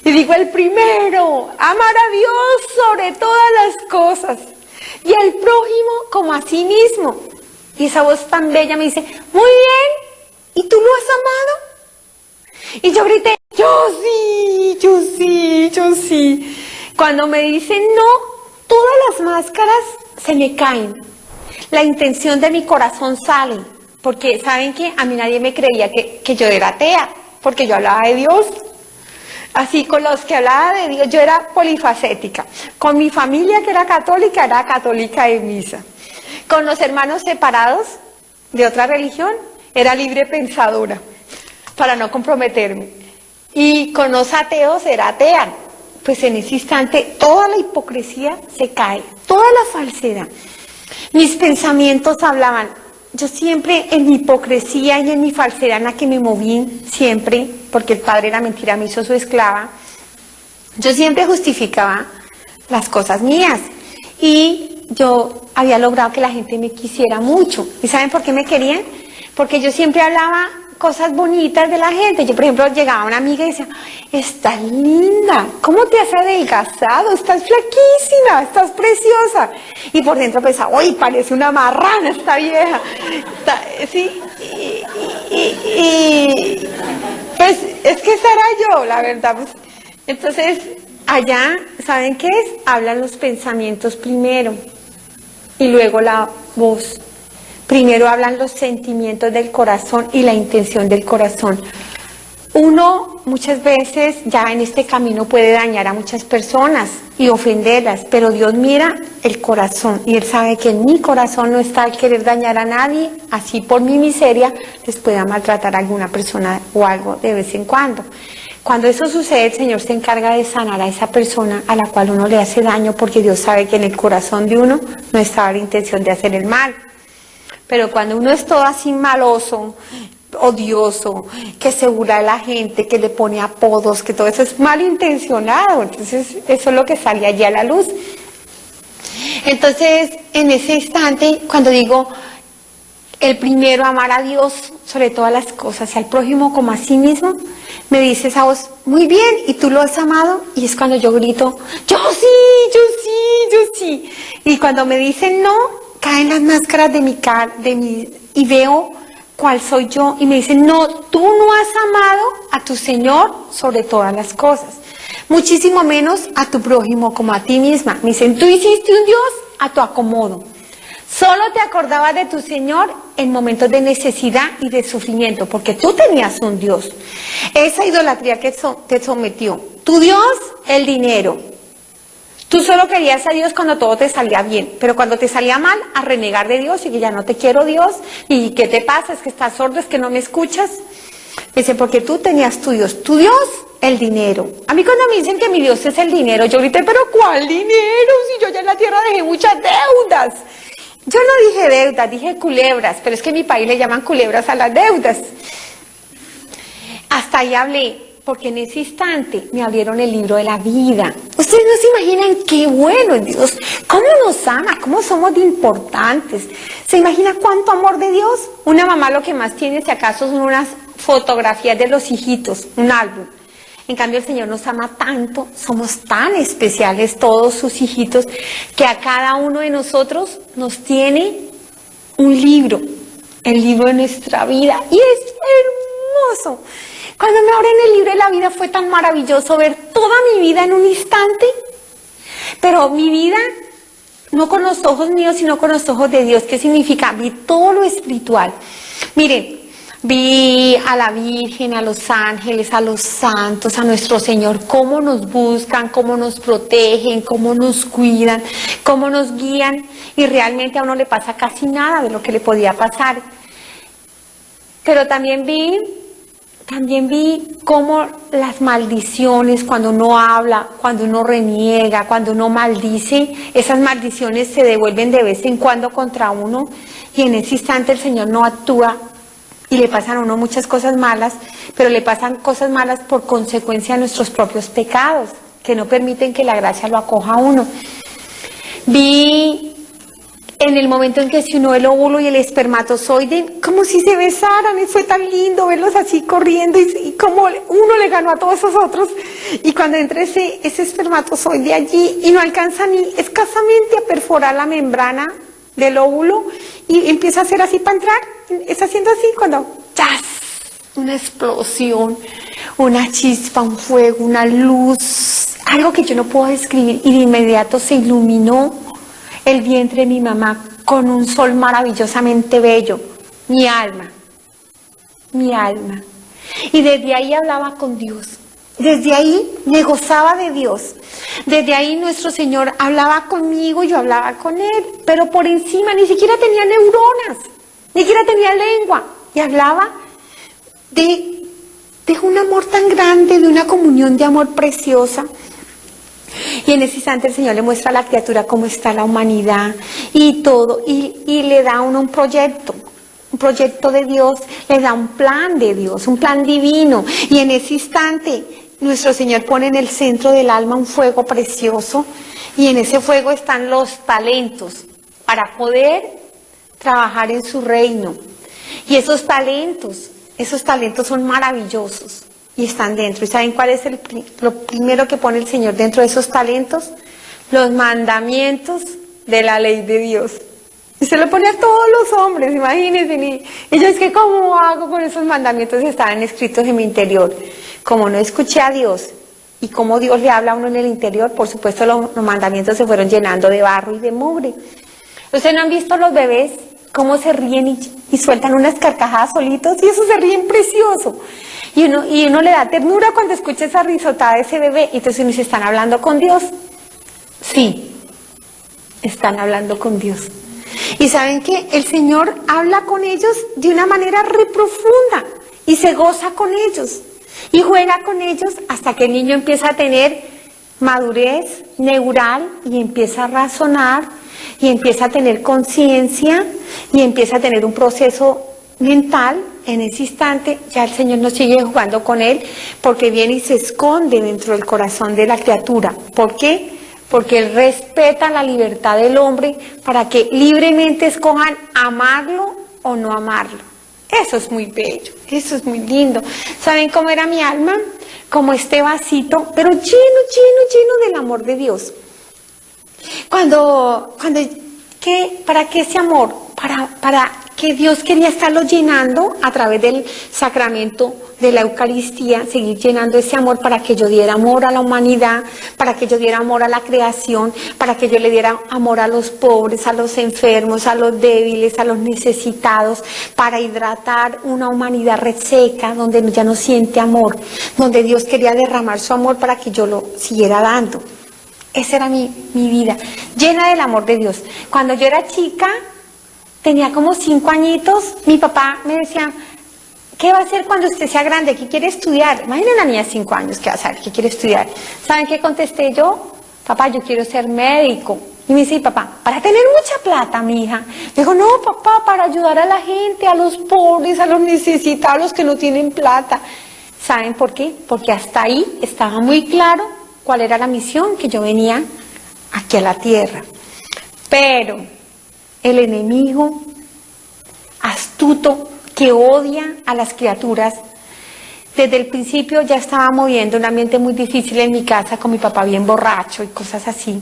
Y digo, el primero, amar a Dios sobre todas las cosas y al prójimo como a sí mismo. Y esa voz tan bella me dice, muy bien, ¿y tú lo has amado? Y yo grité, yo sí. Cuando me dicen no, todas las máscaras se me caen. La intención de mi corazón sale. Porque, ¿saben qué? A mí nadie me creía que yo era atea, porque yo hablaba de Dios. Así con los que hablaba de Dios, yo era polifacética. Con mi familia que era católica de misa. Con los hermanos separados de otra religión, era libre pensadora, para no comprometerme. Y con los ateos era atea. Pues en ese instante toda la hipocresía se cae, toda la falsedad. Mis pensamientos hablaban. Yo siempre en mi hipocresía y en mi falsedad en la que me moví siempre, porque el padre era mentira, me hizo su esclava, yo siempre justificaba las cosas mías. Y yo había logrado que la gente me quisiera mucho. ¿Y saben por qué me querían? Porque yo siempre hablaba cosas bonitas de la gente. Yo, por ejemplo, llegaba una amiga y decía, estás linda, ¿cómo te has adelgazado? Estás flaquísima, estás preciosa. Y por dentro pensaba, uy, parece una marrana esta vieja. Sí, pues es que esa era yo, la verdad. Pues. Entonces, allá, ¿saben qué es? Hablan los pensamientos primero y luego la voz. Primero hablan los sentimientos del corazón y la intención del corazón. Uno muchas veces ya en este camino puede dañar a muchas personas y ofenderlas, pero Dios mira el corazón y Él sabe que en mi corazón no está el querer dañar a nadie, así por mi miseria les pueda maltratar a alguna persona o algo de vez en cuando. Cuando eso sucede, el Señor se encarga de sanar a esa persona a la cual uno le hace daño, porque Dios sabe que en el corazón de uno no estaba la intención de hacer el mal. Pero cuando uno es todo así maloso, odioso, que se burla de la gente, que le pone apodos, que todo eso es malintencionado, entonces eso es lo que sale allí a la luz. Entonces, en ese instante, cuando digo, el primero amar a Dios sobre todas las cosas y al prójimo como a sí mismo, me dice esa voz, muy bien, ¿y tú lo has amado? Y es cuando yo grito, yo sí, yo sí, yo sí. Y cuando me dicen no, caen las máscaras de mi cara, y veo cuál soy yo, y me dicen, no, tú no has amado a tu Señor sobre todas las cosas, muchísimo menos a tu prójimo como a ti misma. Me dicen, tú hiciste un Dios a tu acomodo, solo te acordabas de tu Señor en momentos de necesidad y de sufrimiento, porque tú tenías un Dios. Esa idolatría que te sometió, tu Dios, el dinero. Tú solo querías a Dios cuando todo te salía bien, pero cuando te salía mal, a renegar de Dios y que ya no te quiero Dios, y ¿qué te pasa? Es que estás sordo, es que no me escuchas. Dice, porque tú tenías tu Dios, el dinero. A mí cuando me dicen que mi Dios es el dinero, yo grité, pero ¿cuál dinero? Si yo ya en la tierra dejé muchas deudas. Yo no dije deudas, dije culebras, pero es que en mi país le llaman culebras a las deudas. Hasta ahí hablé. Porque en ese instante me abrieron el libro de la vida. Ustedes no se imaginan qué bueno es Dios, cómo nos ama, cómo somos de importantes. ¿Se imagina cuánto amor de Dios? Una mamá lo que más tiene, si acaso, son unas fotografías de los hijitos, un álbum. En cambio, el Señor nos ama tanto, somos tan especiales todos sus hijitos, que a cada uno de nosotros nos tiene un libro, el libro de nuestra vida. Y es hermoso. Cuando me abren el libro de la vida fue tan maravilloso ver toda mi vida en un instante, pero mi vida no con los ojos míos, sino con los ojos de Dios. ¿Qué significa? Vi todo lo espiritual. Miren, vi a la Virgen, a los ángeles, a los santos, a nuestro Señor, cómo nos buscan, cómo nos protegen, cómo nos cuidan, cómo nos guían, y realmente a uno le pasa casi nada de lo que le podía pasar. Pero también vi cómo las maldiciones, cuando uno habla, cuando uno reniega, cuando uno maldice, esas maldiciones se devuelven de vez en cuando contra uno, y en ese instante el Señor no actúa y le pasan a uno muchas cosas malas, pero le pasan cosas malas por consecuencia de nuestros propios pecados, que no permiten que la gracia lo acoja a uno. Vi en el momento en que se unió el óvulo y el espermatozoide, como si se besaran, y fue tan lindo verlos así corriendo, y como uno le ganó a todos esos otros, y cuando entra ese espermatozoide allí, y no alcanza ni escasamente a perforar la membrana del óvulo, y empieza a hacer así para entrar, está haciendo así, cuando ¡chas! Una explosión, una chispa, un fuego, una luz, algo que yo no puedo describir, y de inmediato se iluminó el vientre de mi mamá con un sol maravillosamente bello, mi alma. Y desde ahí hablaba con Dios, desde ahí me gozaba de Dios, desde ahí nuestro Señor hablaba conmigo, yo hablaba con Él, pero por encima ni siquiera tenía neuronas, ni siquiera tenía lengua, y hablaba de un amor tan grande, de una comunión de amor preciosa. Y en ese instante el Señor le muestra a la criatura cómo está la humanidad y todo, y le da a uno un proyecto de Dios, le da un plan de Dios, un plan divino, y en ese instante nuestro Señor pone en el centro del alma un fuego precioso, Y en ese fuego están los talentos para poder trabajar en su reino. Y esos talentos son maravillosos y están dentro. ¿Y saben cuál es lo primero que pone el Señor dentro de esos talentos? Los mandamientos de la ley de Dios. Y se lo pone a todos los hombres, imagínense. Y yo es que ¿cómo hago con esos mandamientos que estaban escritos en mi interior? Como no escuché a Dios y como Dios le habla a uno en el interior, por supuesto los mandamientos se fueron llenando de barro y de mugre. ¿Ustedes no han visto los bebés cómo se ríen y sueltan unas carcajadas solitos? Y eso se ríen precioso. Y uno le da ternura cuando escucha esa risotada de ese bebé. Y entonces uno dice, ¿están hablando con Dios? Sí, están hablando con Dios. Y saben que el Señor habla con ellos de una manera re profunda y se goza con ellos y juega con ellos hasta que el niño empieza a tener madurez neural y empieza a razonar y empieza a tener conciencia y empieza a tener un proceso mental. En ese instante ya el Señor no sigue jugando con él porque viene y se esconde dentro del corazón de la criatura. ¿Por qué? Porque Él respeta la libertad del hombre para que libremente escojan amarlo o no amarlo. Eso es muy bello, eso es muy lindo. ¿Saben cómo era mi alma? Como este vasito, pero lleno del amor de Dios. ¿Para qué ese amor? Para que Dios quería estarlo llenando a través del sacramento de la Eucaristía, seguir llenando ese amor para que yo diera amor a la humanidad, para que yo diera amor a la creación, para que yo le diera amor a los pobres, a los enfermos, a los débiles, a los necesitados, para hidratar una humanidad reseca donde ya no siente amor, donde Dios quería derramar su amor para que yo lo siguiera dando. Esa era mi vida, llena del amor de Dios. Cuando yo era chica, tenía como 5 añitos, mi papá me decía, ¿qué va a hacer cuando usted sea grande? ¿Qué quiere estudiar? Imaginen a una niña de 5 años, ¿qué va a hacer? ¿Qué quiere estudiar? ¿Saben qué contesté yo? Papá, yo quiero ser médico. Y me dice, papá, para tener mucha plata, mi hija. Me dijo, no, papá, para ayudar a la gente, a los pobres, a los necesitados, a los que no tienen plata. ¿Saben por qué? Porque hasta ahí estaba muy claro cuál era la misión que yo venía aquí a la tierra. Pero el enemigo astuto que odia a las criaturas, desde el principio ya estaba moviendo un ambiente muy difícil en mi casa con mi papá bien borracho y cosas así.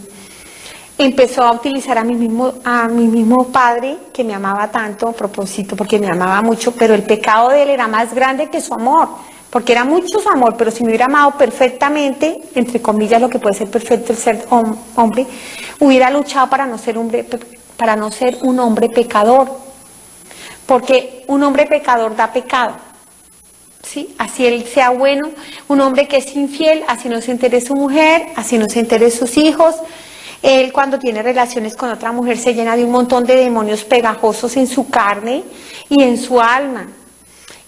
Empezó a utilizar a mi mismo padre, que me amaba tanto, a propósito, porque me amaba mucho, pero el pecado de él era más grande que su amor, porque era mucho su amor, pero si me hubiera amado perfectamente, entre comillas, lo que puede ser perfecto el ser hombre, hubiera luchado para no ser un hombre pecador, porque un hombre pecador da pecado, ¿sí? Así él sea bueno, un hombre que es infiel, así no se entere su mujer, así no se entere sus hijos. Él cuando tiene relaciones con otra mujer se llena de un montón de demonios pegajosos en su carne y en su alma.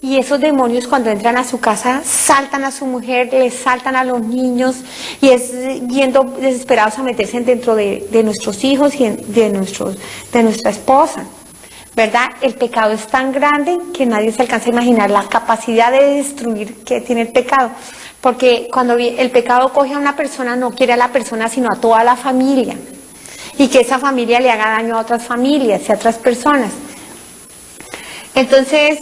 Y esos demonios cuando entran a su casa saltan a su mujer, le saltan a los niños y es viendo desesperados a meterse dentro de nuestros hijos y de nuestra esposa, ¿verdad? El pecado es tan grande que nadie se alcanza a imaginar la capacidad de destruir que tiene el pecado. Porque cuando el pecado coge a una persona, no quiere a la persona, sino a toda la familia. Y que esa familia le haga daño a otras familias y a otras personas. Entonces,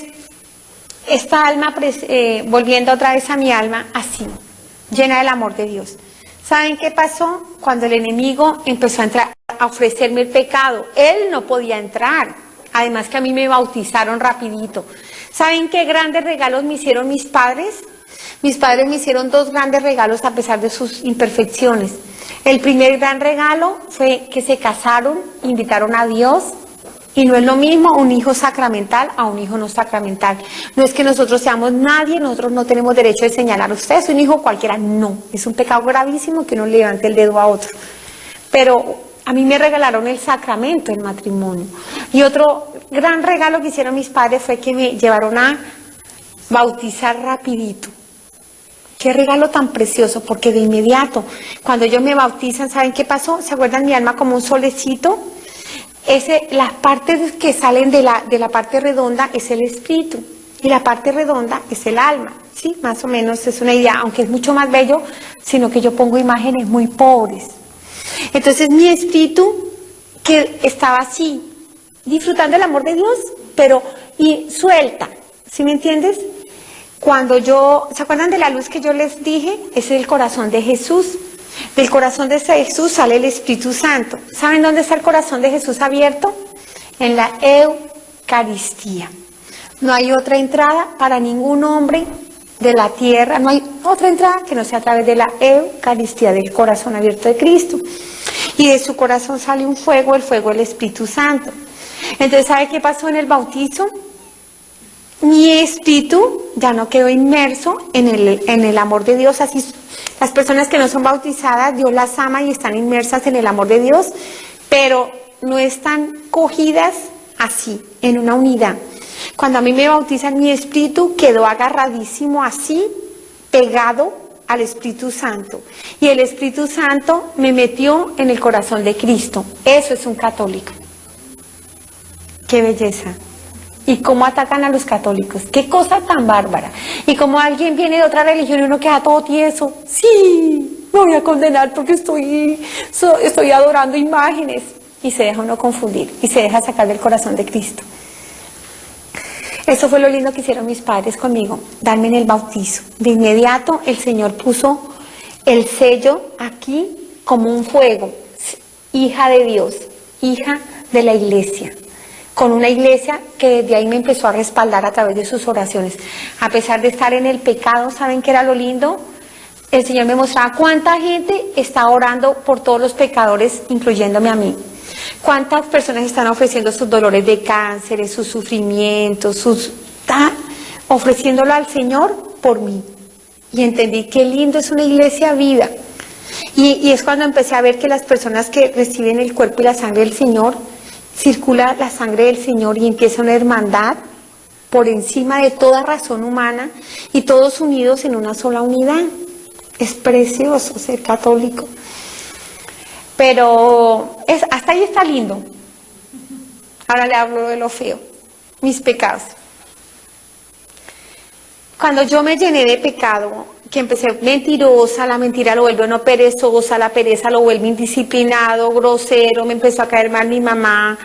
esta alma, volviendo otra vez a mi alma, así, llena del amor de Dios. ¿Saben qué pasó? Cuando el enemigo empezó a entrar, a ofrecerme el pecado, él no podía entrar. Además que a mí me bautizaron rapidito. ¿Saben qué grandes regalos me hicieron mis padres? Mis padres me hicieron 2 grandes regalos a pesar de sus imperfecciones. El primer gran regalo fue que se casaron, invitaron a Dios, y no es lo mismo un hijo sacramental a un hijo no sacramental. No es que nosotros seamos nadie, nosotros no tenemos derecho de señalar a usted, es un hijo cualquiera, no. Es un pecado gravísimo que uno le levante el dedo a otro. Pero a mí me regalaron el sacramento del matrimonio. Y otro gran regalo que hicieron mis padres fue que me llevaron a bautizar rapidito. Qué regalo tan precioso, porque de inmediato, cuando ellos me bautizan, ¿saben qué pasó? ¿Se acuerdan mi alma como un solecito? Las partes que salen de la parte redonda es el espíritu, y la parte redonda es el alma, ¿sí? Más o menos es una idea, aunque es mucho más bello, sino que yo pongo imágenes muy pobres. Entonces mi espíritu que estaba así, disfrutando el amor de Dios, pero y suelta, ¿sí me entiendes? Cuando ¿se acuerdan de la luz que yo les dije? Es el corazón de Jesús. Del corazón de Jesús sale el Espíritu Santo. ¿Saben dónde está el corazón de Jesús abierto? En la Eucaristía. No hay otra entrada para ningún hombre de la tierra, no hay otra entrada que no sea a través de la Eucaristía, del corazón abierto de Cristo. Y de su corazón sale un fuego, el fuego del Espíritu Santo. Entonces, ¿sabe qué pasó en el bautizo? Mi espíritu ya no quedó inmerso en el amor de Dios. Así, las personas que no son bautizadas, Dios las ama y están inmersas en el amor de Dios, pero no están cogidas así, en una unidad. Cuando a mí me bautizan, mi espíritu quedó agarradísimo así, pegado al Espíritu Santo. Y el Espíritu Santo me metió en el corazón de Cristo. Eso es un católico. ¡Qué belleza! Y cómo atacan a los católicos, qué cosa tan bárbara. Y como alguien viene de otra religión y uno queda todo tieso, sí, me voy a condenar porque estoy adorando imágenes. Y se deja uno confundir y se deja sacar del corazón de Cristo. Eso fue lo lindo que hicieron mis padres conmigo, darme en el bautizo. De inmediato el Señor puso el sello aquí como un fuego, hija de Dios, hija de la iglesia. Con una iglesia que desde ahí me empezó a respaldar a través de sus oraciones. A pesar de estar en el pecado, ¿saben qué era lo lindo? El Señor me mostraba cuánta gente está orando por todos los pecadores, incluyéndome a mí. Cuántas personas están ofreciendo sus dolores de cáncer, sus sufrimientos, ofreciéndolo al Señor por mí. Y entendí qué lindo es una iglesia viva. Y es cuando empecé a ver que las personas que reciben el cuerpo y la sangre del Señor, circula la sangre del Señor y empieza una hermandad por encima de toda razón humana y todos unidos en una sola unidad. Es precioso ser católico. Pero hasta ahí está lindo. Ahora le hablo de lo feo, mis pecados. Cuando yo me llené de pecado, que empecé mentirosa, la mentira lo vuelve uno perezosa, la pereza lo vuelve indisciplinado, grosero, me empezó a caer mal mi mamá,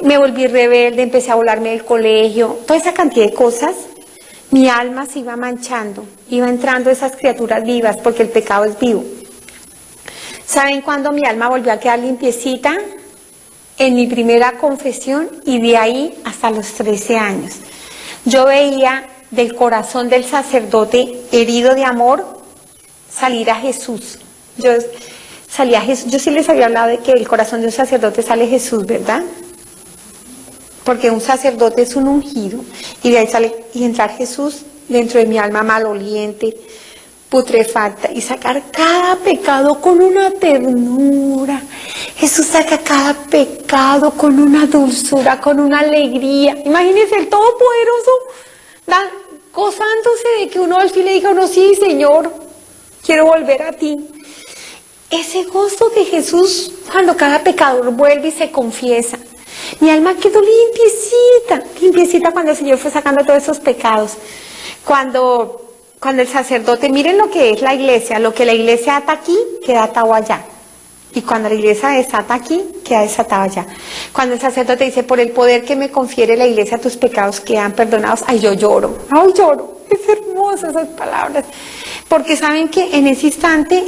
me volví rebelde, empecé a volarme del colegio, toda esa cantidad de cosas, mi alma se iba manchando, iba entrando esas criaturas vivas, porque el pecado es vivo. ¿Saben cuándo mi alma volvió a quedar limpiecita? En mi primera confesión y de ahí hasta los 13 años. Yo veía del corazón del sacerdote herido de amor salir a Jesús. Yo sí les había hablado de que el corazón de un sacerdote sale Jesús, ¿verdad? Porque un sacerdote es un ungido y de ahí sale y entrar Jesús dentro de mi alma maloliente, putrefacta, y sacar cada pecado con una ternura. Jesús saca cada pecado con una dulzura, con una alegría. Imagínense el Todopoderoso gozándose de que uno al fin le diga a uno, sí, Señor, quiero volver a ti. Ese gozo de Jesús cuando cada pecador vuelve y se confiesa. Mi alma quedó limpiecita cuando el Señor fue sacando todos esos pecados. Cuando el sacerdote, miren lo que es la iglesia, lo que la iglesia ata aquí, queda atado allá. Y cuando la iglesia desata aquí, queda desatado allá. Cuando el sacerdote dice, por el poder que me confiere la iglesia, tus pecados quedan perdonados, ay, yo lloro. Es hermoso esas palabras. Porque saben que en ese instante,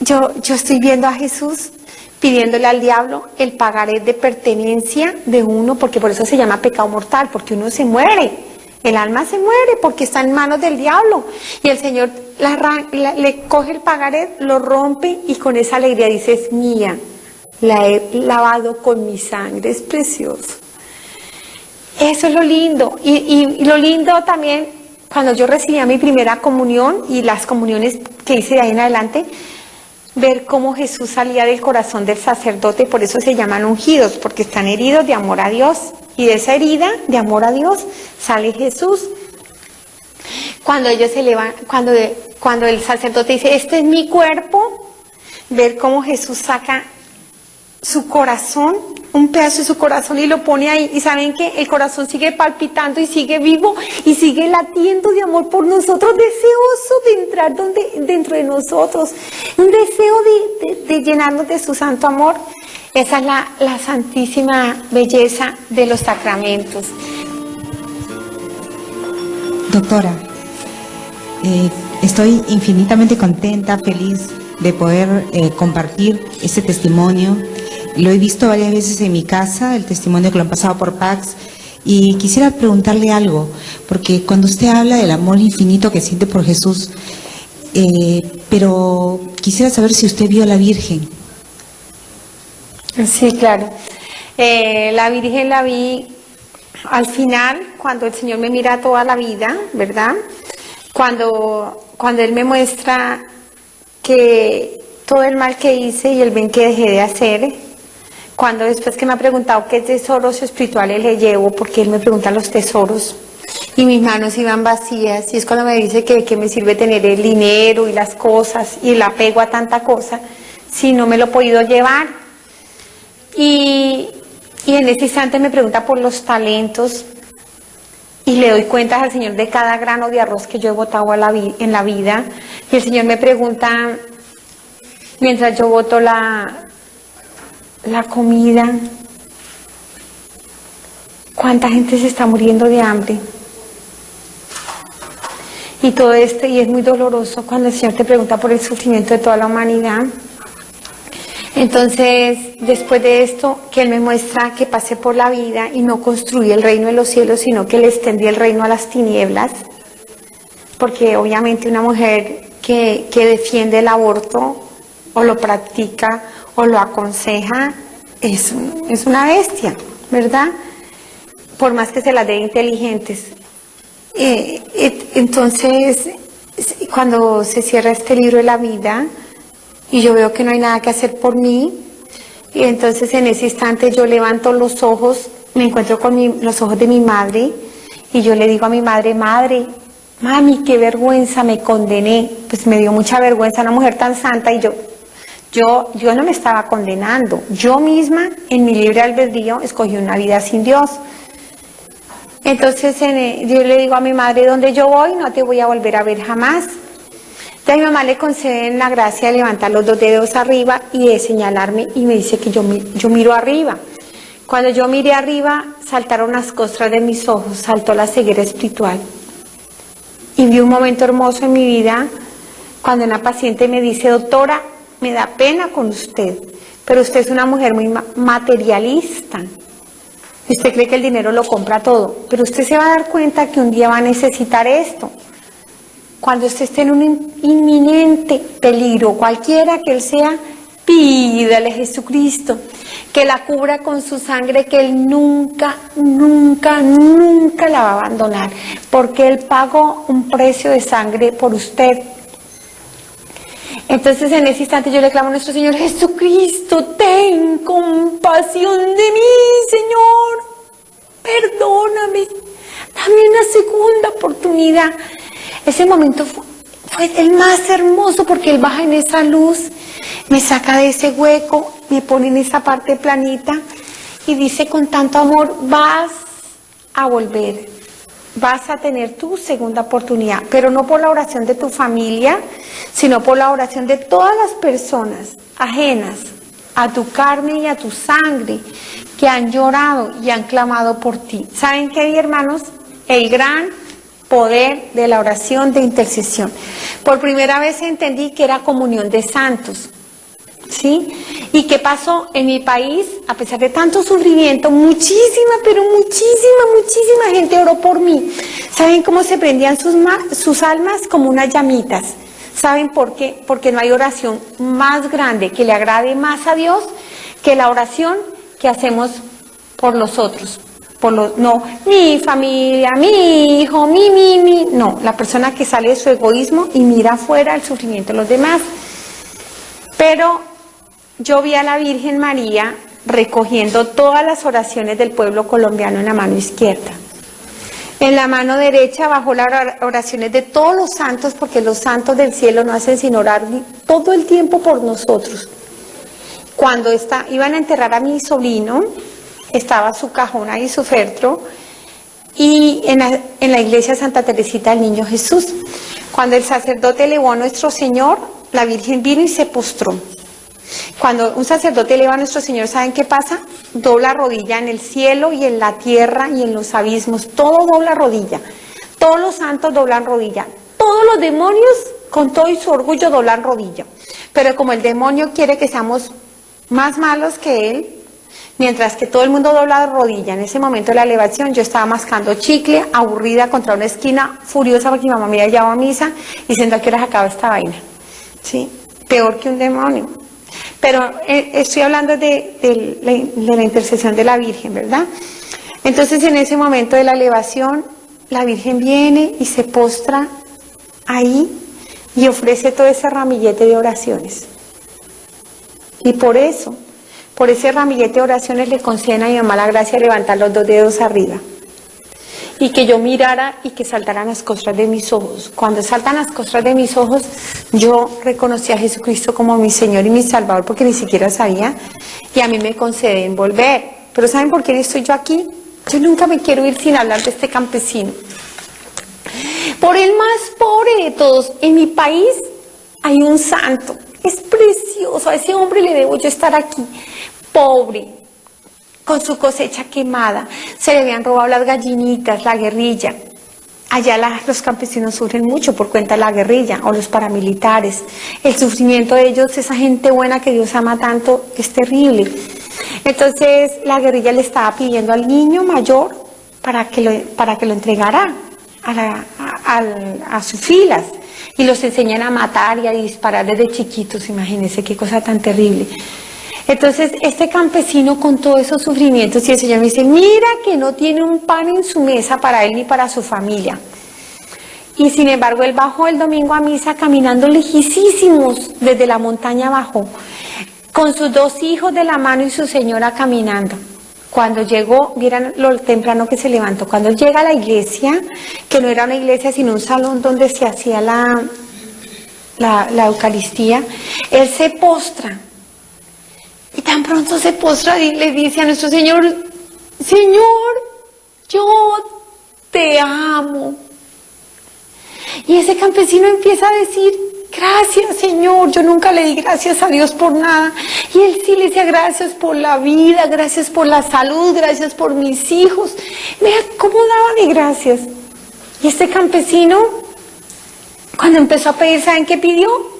yo estoy viendo a Jesús pidiéndole al diablo el pagaré de pertenencia de uno, porque por eso se llama pecado mortal, porque uno se muere. El alma se muere porque está en manos del diablo. Y el Señor le coge el pagaré, lo rompe y con esa alegría dice, es mía, la he lavado con mi sangre, es precioso. Eso es lo lindo. Y lo lindo también, cuando yo recibía mi primera comunión y las comuniones que hice de ahí en adelante, ver cómo Jesús salía del corazón del sacerdote, por eso se llaman ungidos, porque están heridos de amor a Dios. Y de esa herida de amor a Dios sale Jesús. Cuando ellos se levantan, cuando el sacerdote dice, este es mi cuerpo, ver cómo Jesús saca su corazón, un pedazo de su corazón y lo pone ahí. Y saben que el corazón sigue palpitando y sigue vivo y sigue latiendo de amor por nosotros, deseoso de entrar dentro de nosotros, un deseo de llenarnos de su santo amor. Esa es la santísima belleza de los sacramentos. Doctora, estoy infinitamente contenta, feliz de poder compartir este testimonio. Lo he visto varias veces en mi casa, el testimonio que lo han pasado por Pax, y quisiera preguntarle algo, porque cuando usted habla del amor infinito que siente por Jesús, pero quisiera saber si usted vio a la Virgen. Sí, claro. La Virgen la vi al final, cuando el Señor me mira toda la vida, ¿verdad? Cuando Él me muestra que todo el mal que hice y el bien que dejé de hacer, cuando después que me ha preguntado qué tesoros espirituales le llevo, porque Él me pregunta los tesoros, y mis manos iban vacías, y es cuando me dice que me sirve tener el dinero y las cosas, y el apego a tanta cosa, si no me lo he podido llevar. Y en ese instante me pregunta por los talentos, y le doy cuentas al Señor de cada grano de arroz que yo he botado en la vida. Y el Señor me pregunta, mientras yo boto la comida, ¿cuánta gente se está muriendo de hambre? Y todo esto, y es muy doloroso cuando el Señor te pregunta por el sufrimiento de toda la humanidad. Entonces, después de esto, que Él me muestra que pasé por la vida y no construí el reino de los cielos, sino que le extendí el reino a las tinieblas, porque obviamente una mujer que defiende el aborto, o lo practica, o lo aconseja, es una bestia, ¿verdad? Por más que se las dé inteligentes. Entonces, cuando se cierra este libro de la vida, y yo veo que no hay nada que hacer por mí, y entonces en ese instante yo levanto los ojos, me encuentro con los ojos de mi madre, y yo le digo a mi madre, madre, mami, qué vergüenza, me condené. Pues me dio mucha vergüenza, una mujer tan santa, y yo no me estaba condenando, yo misma en mi libre albedrío escogí una vida sin Dios. Entonces yo le digo a mi madre, donde yo voy no te voy a volver a ver jamás. Ya a mi mamá le conceden la gracia de levantar los 2 dedos arriba y de señalarme, y me dice que yo miro arriba. Cuando yo miré arriba, saltaron las costras de mis ojos, saltó la ceguera espiritual. Y vi un momento hermoso en mi vida, cuando una paciente me dice, doctora, me da pena con usted, pero usted es una mujer muy materialista. Y usted cree que el dinero lo compra todo, pero usted se va a dar cuenta que un día va a necesitar esto. Cuando usted esté en un inminente peligro, cualquiera que él sea, pídale a Jesucristo que la cubra con su sangre, que Él nunca, nunca, nunca la va a abandonar, porque Él pagó un precio de sangre por usted. Entonces en ese instante yo le clamo a nuestro Señor, Jesucristo, ten compasión de mí, Señor, perdóname, dame una segunda oportunidad. Ese momento fue el más hermoso, porque Él baja en esa luz, me saca de ese hueco, me pone en esa parte planita y dice con tanto amor, vas a volver, vas a tener tu segunda oportunidad, pero no por la oración de tu familia, sino por la oración de todas las personas ajenas a tu carne y a tu sangre, que han llorado y han clamado por ti. ¿Saben qué hay, hermanos? El gran poder de la oración de intercesión. Por primera vez entendí que era comunión de santos, ¿sí? ¿Y qué pasó en mi país? A pesar de tanto sufrimiento, muchísima, pero muchísima gente oró por mí. ¿Saben cómo se prendían sus almas? Como unas llamitas. ¿Saben por qué? Porque no hay oración más grande que le agrade más a Dios que la oración que hacemos por los otros. No, mi familia, mi hijo, no, la persona que sale de su egoísmo y mira afuera el sufrimiento de los demás. Pero yo vi a la Virgen María recogiendo todas las oraciones del pueblo colombiano en la mano izquierda. En la mano derecha bajó las oraciones de todos los santos, porque los santos del cielo no hacen sino orar todo el tiempo por nosotros. Cuando iban a enterrar a mi sobrino, estaba su cajón ahí, su féretro, y en la iglesia Santa Teresita del Niño Jesús. Cuando el sacerdote elevó a nuestro Señor, la Virgen vino y se postró. Cuando un sacerdote eleva a nuestro Señor, ¿saben qué pasa? Dobla rodilla en el cielo y en la tierra y en los abismos, todo dobla rodilla. Todos los santos doblan rodilla. Todos los demonios, con todo y su orgullo, doblan rodilla. Pero como el demonio quiere que seamos más malos que él, mientras que todo el mundo dobla rodilla, en ese momento de la elevación yo estaba mascando chicle, aburrida contra una esquina, furiosa porque mi mamá me había llevado a misa, diciendo a qué hora se acaba esta vaina. ¿Sí? Peor que un demonio. Pero estoy hablando de la intercesión de la Virgen, ¿verdad? Entonces en ese momento de la elevación, la Virgen viene y se postra ahí y ofrece todo ese ramillete de oraciones. Y por ese ramillete de oraciones le conceden a mi mamá la gracia de levantar los 2 dedos arriba. Y que yo mirara y que saltaran las costras de mis ojos. Cuando saltan las costras de mis ojos, yo reconocí a Jesucristo como mi Señor y mi Salvador, porque ni siquiera sabía, y a mí me conceden volver. Pero ¿saben por qué estoy yo aquí? Yo nunca me quiero ir sin hablar de este campesino. Por el más pobre de todos, en mi país hay un santo, es precioso, a ese hombre le debo yo estar aquí, pobre, con su cosecha quemada, se le habían robado las gallinitas, la guerrilla. Allá los campesinos sufren mucho por cuenta de la guerrilla o los paramilitares. El sufrimiento de ellos, esa gente buena que Dios ama tanto, es terrible. Entonces la guerrilla le estaba pidiendo al niño mayor para que lo entregara a sus filas y los enseñan a matar y a disparar desde chiquitos. Imagínense qué cosa tan terrible. Entonces este campesino con todos esos sufrimientos, y el Señor me dice, mira que no tiene un pan en su mesa para él ni para su familia. Y sin embargo él bajó el domingo a misa caminando lejísimos desde la montaña abajo, con sus 2 hijos de la mano y su señora caminando. Cuando llegó, vieran lo temprano que se levantó, cuando llega a la iglesia, que no era una iglesia sino un salón donde se hacía la Eucaristía, él se postra. Y tan pronto se postra y le dice a nuestro Señor, Señor, yo te amo. Y ese campesino empieza a decir, gracias Señor, yo nunca le di gracias a Dios por nada. Y él sí le decía, gracias por la vida, gracias por la salud, gracias por mis hijos. Vea cómo daba de gracias. Y este campesino, cuando empezó a pedir, ¿saben qué pidió?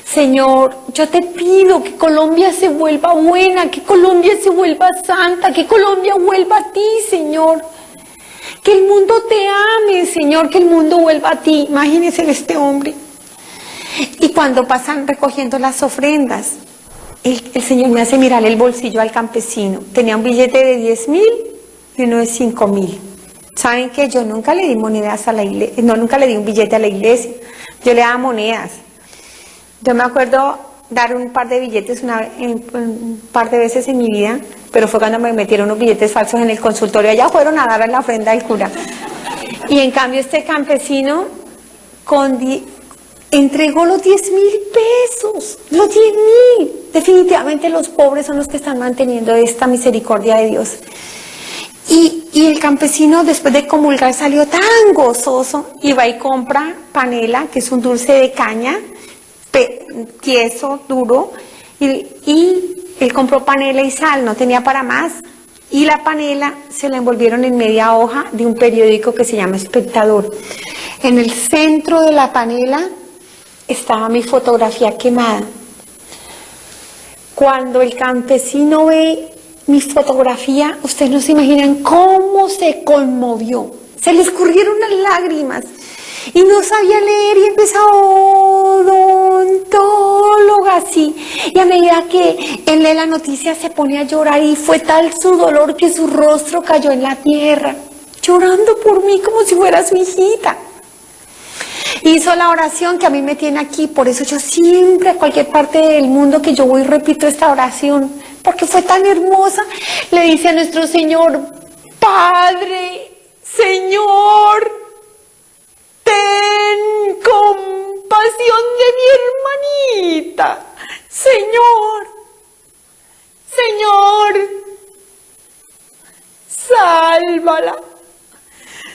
Señor, yo te pido que Colombia se vuelva buena, que Colombia se vuelva santa, que Colombia vuelva a ti, Señor. Que el mundo te ame, Señor, que el mundo vuelva a ti. Imagínense en este hombre. Y cuando pasan recogiendo las ofrendas, el Señor me hace mirar el bolsillo al campesino. Tenía un billete de 10.000 y uno de 5.000. ¿Saben qué? Yo nunca le di monedas a la iglesia, nunca le di un billete a la iglesia. Yo le daba monedas. Yo me acuerdo dar un par de billetes un par de veces en mi vida, pero fue cuando me metieron unos billetes falsos en el consultorio. Allá fueron a dar a la ofrenda al cura. Y en cambio este campesino entregó los 10.000 pesos, los 10.000. Definitivamente los pobres son los que están manteniendo esta misericordia de Dios. Y el campesino, después de comulgar, salió tan gozoso y va y compra panela, que es un dulce de caña, tieso, duro, y él compró panela y sal, no tenía para más, y la panela se la envolvieron en media hoja de un periódico que se llama Espectador. En el centro de la panela estaba mi fotografía quemada. Cuando el campesino ve mi fotografía, ustedes no se imaginan cómo se conmovió, se le escurrieron las lágrimas. Y no sabía leer y empezó odontóloga así. Y a medida que él lee la noticia se pone a llorar y fue tal su dolor que su rostro cayó en la tierra, llorando por mí como si fuera su hijita. Hizo la oración que a mí me tiene aquí, por eso yo siempre a cualquier parte del mundo que yo voy repito esta oración, porque fue tan hermosa. Le dice a nuestro Señor, Padre, Señor, ten compasión de mi hermanita, Señor, Señor, sálvala.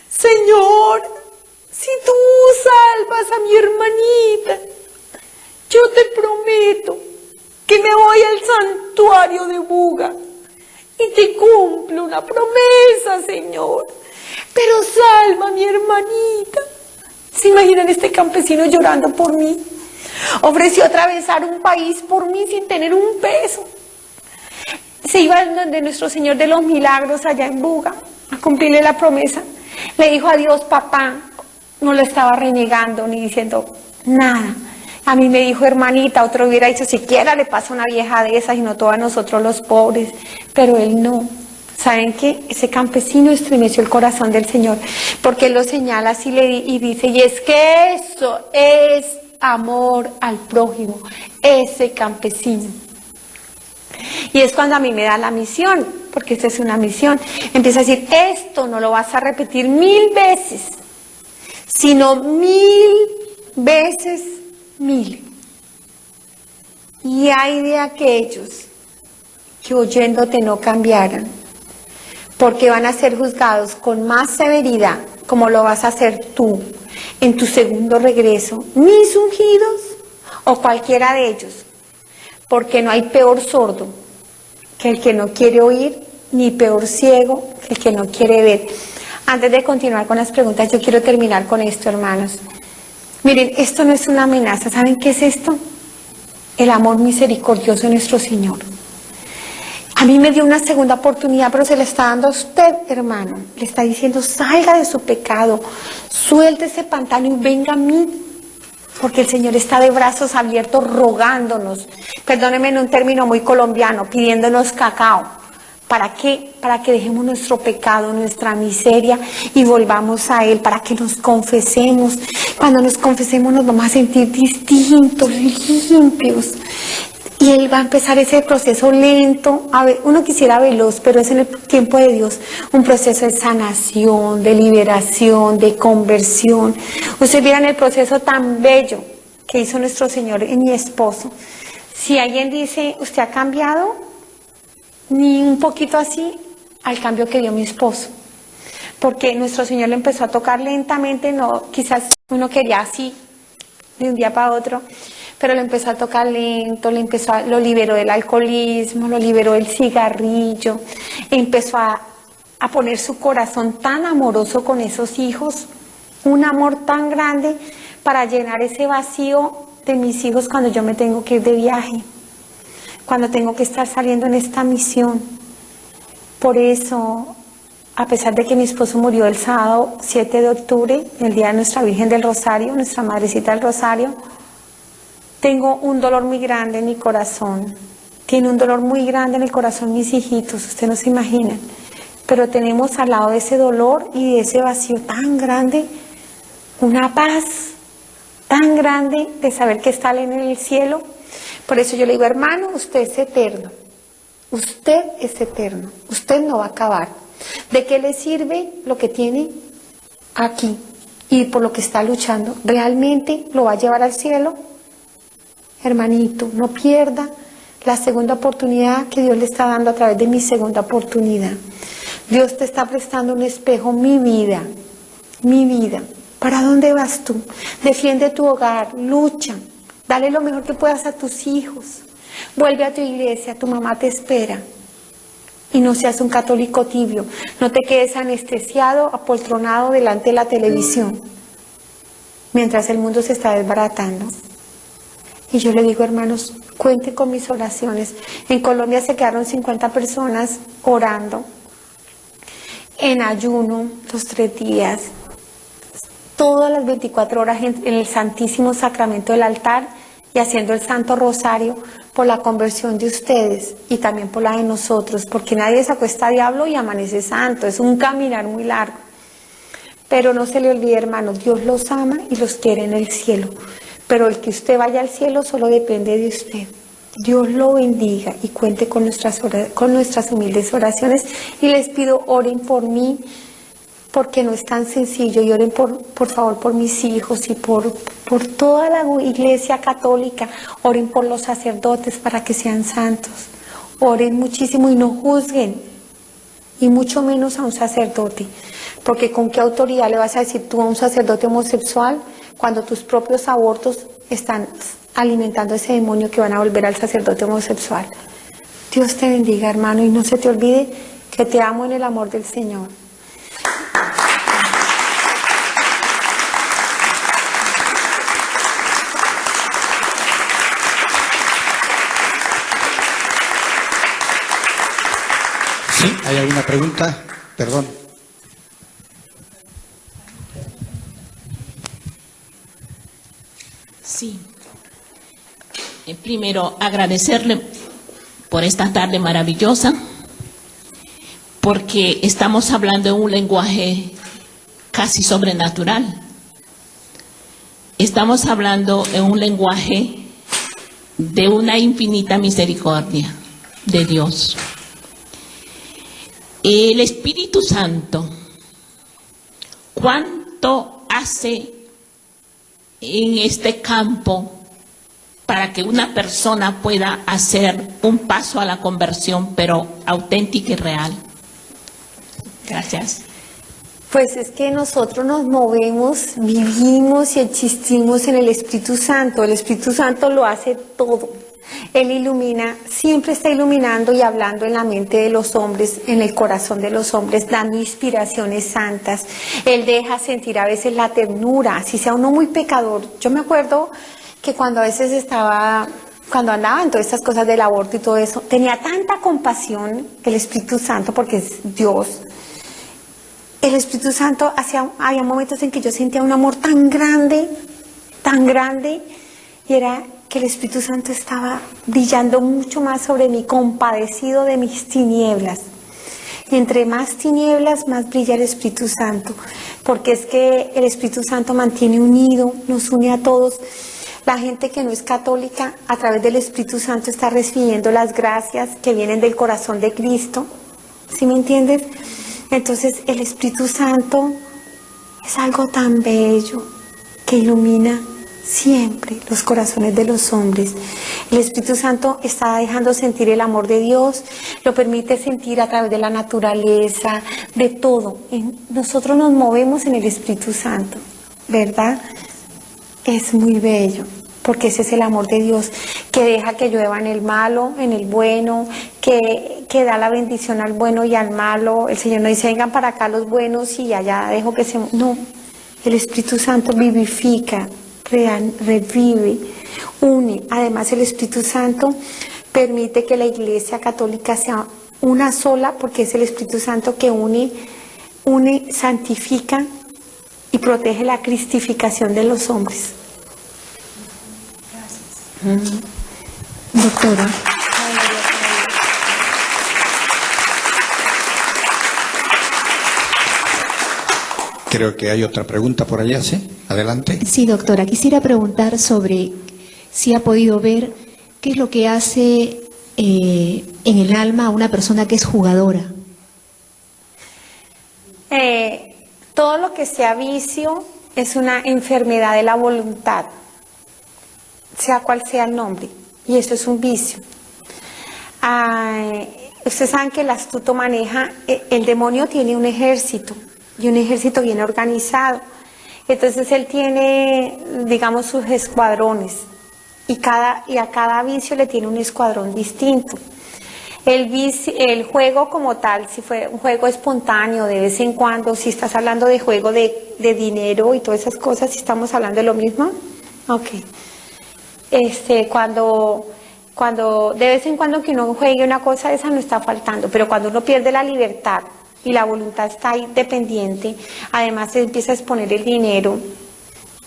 Señor, si tú salvas a mi hermanita, yo te prometo que me voy al santuario de Buga y te cumplo una promesa, Señor. Pero salva a mi hermanita. ¿Se imaginan este campesino llorando por mí? Ofreció atravesar un país por mí sin tener un peso. Se iba donde nuestro Señor de los Milagros allá en Buga a cumplirle la promesa. Le dijo a Dios, papá, no lo estaba renegando ni diciendo nada. A mí me dijo, hermanita, otro hubiera dicho, siquiera le pasa una vieja de esas y no todos nosotros los pobres. Pero él no. ¿Saben qué? Ese campesino estremeció el corazón del Señor, porque él lo señala así y dice, y es que eso es amor al prójimo, ese campesino. Y es cuando a mí me da la misión, porque esta es una misión. Empieza a decir, esto no lo vas a repetir 1000 veces, sino 1000 veces 1000. Y hay de aquellos que oyéndote no cambiaran, porque van a ser juzgados con más severidad, como lo vas a hacer tú en tu segundo regreso, mis ungidos o cualquiera de ellos, porque no hay peor sordo que el que no quiere oír, ni peor ciego que el que no quiere ver. Antes de continuar con las preguntas, yo quiero terminar con esto, hermanos. Miren, esto no es una amenaza. ¿Saben qué es esto? El amor misericordioso de nuestro Señor. A mí me dio una segunda oportunidad, pero se le está dando a usted, hermano. Le está diciendo, salga de su pecado, suelte ese pantano y venga a mí. Porque el Señor está de brazos abiertos rogándonos, perdónenme en un término muy colombiano, pidiéndonos cacao. ¿Para qué? Para que dejemos nuestro pecado, nuestra miseria y volvamos a Él, para que nos confesemos. Cuando nos confesemos nos vamos a sentir distintos, limpios. Y Él va a empezar ese proceso lento, uno quisiera veloz, pero es en el tiempo de Dios, un proceso de sanación, de liberación, de conversión. Ustedes vieran el proceso tan bello que hizo nuestro Señor en mi esposo. Si alguien dice, ¿usted ha cambiado? Ni un poquito así al cambio que dio mi esposo. Porque nuestro Señor le empezó a tocar lentamente, no, quizás uno quería así, de un día para otro, pero lo empezó a tocar lento, lo liberó del alcoholismo, lo liberó del cigarrillo, empezó a poner su corazón tan amoroso con esos hijos, un amor tan grande para llenar ese vacío de mis hijos cuando yo me tengo que ir de viaje, cuando tengo que estar saliendo en esta misión. Por eso, a pesar de que mi esposo murió el sábado 7 de octubre, el día de nuestra Virgen del Rosario, nuestra Madrecita del Rosario, tengo un dolor muy grande en mi corazón. Tiene un dolor muy grande en el corazón mis hijitos, ustedes no se imaginan. Pero tenemos al lado de ese dolor y de ese vacío tan grande, una paz tan grande de saber que está Él en el cielo. Por eso yo le digo, hermano, usted es eterno. Usted es eterno. Usted no va a acabar. ¿De qué le sirve lo que tiene aquí y por lo que está luchando? ¿Realmente lo va a llevar al cielo? Hermanito, no pierda la segunda oportunidad que Dios le está dando a través de mi segunda oportunidad. Dios te está prestando un espejo, mi vida, mi vida. ¿Para dónde vas tú? Defiende tu hogar, lucha, dale lo mejor que puedas a tus hijos. Vuelve a tu iglesia, tu mamá te espera. Y no seas un católico tibio, no te quedes anestesiado, apoltronado delante de la televisión, mientras el mundo se está desbaratando. Y yo le digo, hermanos, cuente con mis oraciones. En Colombia se quedaron 50 personas orando, en ayuno, los 3 días, todas las 24 horas en el Santísimo Sacramento del altar y haciendo el Santo Rosario por la conversión de ustedes y también por la de nosotros, porque nadie se acuesta a diablo y amanece santo, es un caminar muy largo. Pero no se le olvide, hermanos, Dios los ama y los quiere en el cielo. Pero el que usted vaya al cielo solo depende de usted. Dios lo bendiga y cuente con nuestras humildes oraciones. Y les pido, oren por mí, porque no es tan sencillo. Y oren por favor por mis hijos y por toda la iglesia católica. Oren por los sacerdotes para que sean santos. Oren muchísimo y no juzguen, y mucho menos a un sacerdote, porque ¿con qué autoridad le vas a decir tú a un sacerdote homosexual cuando tus propios abortos están alimentando ese demonio que van a volver al sacerdote homosexual? Dios te bendiga, hermano, y no se te olvide que te amo en el amor del Señor. Sí, ¿hay alguna pregunta? Perdón. Sí. Primero, agradecerle por esta tarde maravillosa, porque estamos hablando en un lenguaje casi sobrenatural. Estamos hablando en un lenguaje de una infinita misericordia de Dios. El Espíritu Santo, ¿cuánto hace en este campo para que una persona pueda hacer un paso a la conversión, pero auténtica y real? Gracias. Pues es que nosotros nos movemos, vivimos y existimos en el Espíritu Santo. El Espíritu Santo lo hace todo. Él ilumina, siempre está iluminando y hablando en la mente de los hombres, en el corazón de los hombres, dando inspiraciones santas. Él deja sentir a veces la ternura, si sea uno muy pecador. Yo me acuerdo que cuando a veces cuando andaba en todas estas cosas del aborto y todo eso, tenía tanta compasión el Espíritu Santo, porque es Dios. El Espíritu Santo, había momentos en que yo sentía un amor tan grande, y era que el Espíritu Santo estaba brillando mucho más sobre mí, compadecido de mis tinieblas. Y entre más tinieblas, más brilla el Espíritu Santo, porque es que el Espíritu Santo mantiene unido, nos une a todos. La gente que no es católica, a través del Espíritu Santo está recibiendo las gracias que vienen del corazón de Cristo. ¿Sí me entiendes? Entonces el Espíritu Santo es algo tan bello que ilumina siempre los corazones de los hombres. El Espíritu Santo está dejando sentir el amor de Dios, lo permite sentir a través de la naturaleza, de todo. Nosotros nos movemos en el Espíritu Santo, ¿verdad? Es muy bello, porque ese es el amor de Dios, que deja que llueva en el malo, en el bueno, que da la bendición al bueno y al malo. El Señor no dice, vengan para acá los buenos y allá dejo que se... No, el Espíritu Santo vivifica, revive, une. Además, el Espíritu Santo permite que la Iglesia Católica sea una sola, porque es el Espíritu Santo que une, santifica y protege la cristificación de los hombres. Gracias. Doctora. Creo que hay otra pregunta por allá, ¿sí? Adelante. Sí, doctora. Quisiera preguntar sobre si ha podido ver qué es lo que hace en el alma a una persona que es jugadora. Todo lo que sea vicio es una enfermedad de la voluntad, sea cual sea el nombre, y eso es un vicio. Ustedes saben que el astuto maneja, el demonio tiene un ejército, y un ejército bien organizado. Entonces él tiene, digamos, sus escuadrones, y a cada vicio le tiene un escuadrón distinto. El juego como tal, si fue un juego espontáneo de vez en cuando, si estás hablando de juego de dinero y todas esas cosas, si estamos hablando de lo mismo, ok. Cuando de vez en cuando que uno juegue una cosa, esa no está faltando, pero cuando uno pierde la libertad y la voluntad está ahí dependiente, además se empieza a exponer el dinero,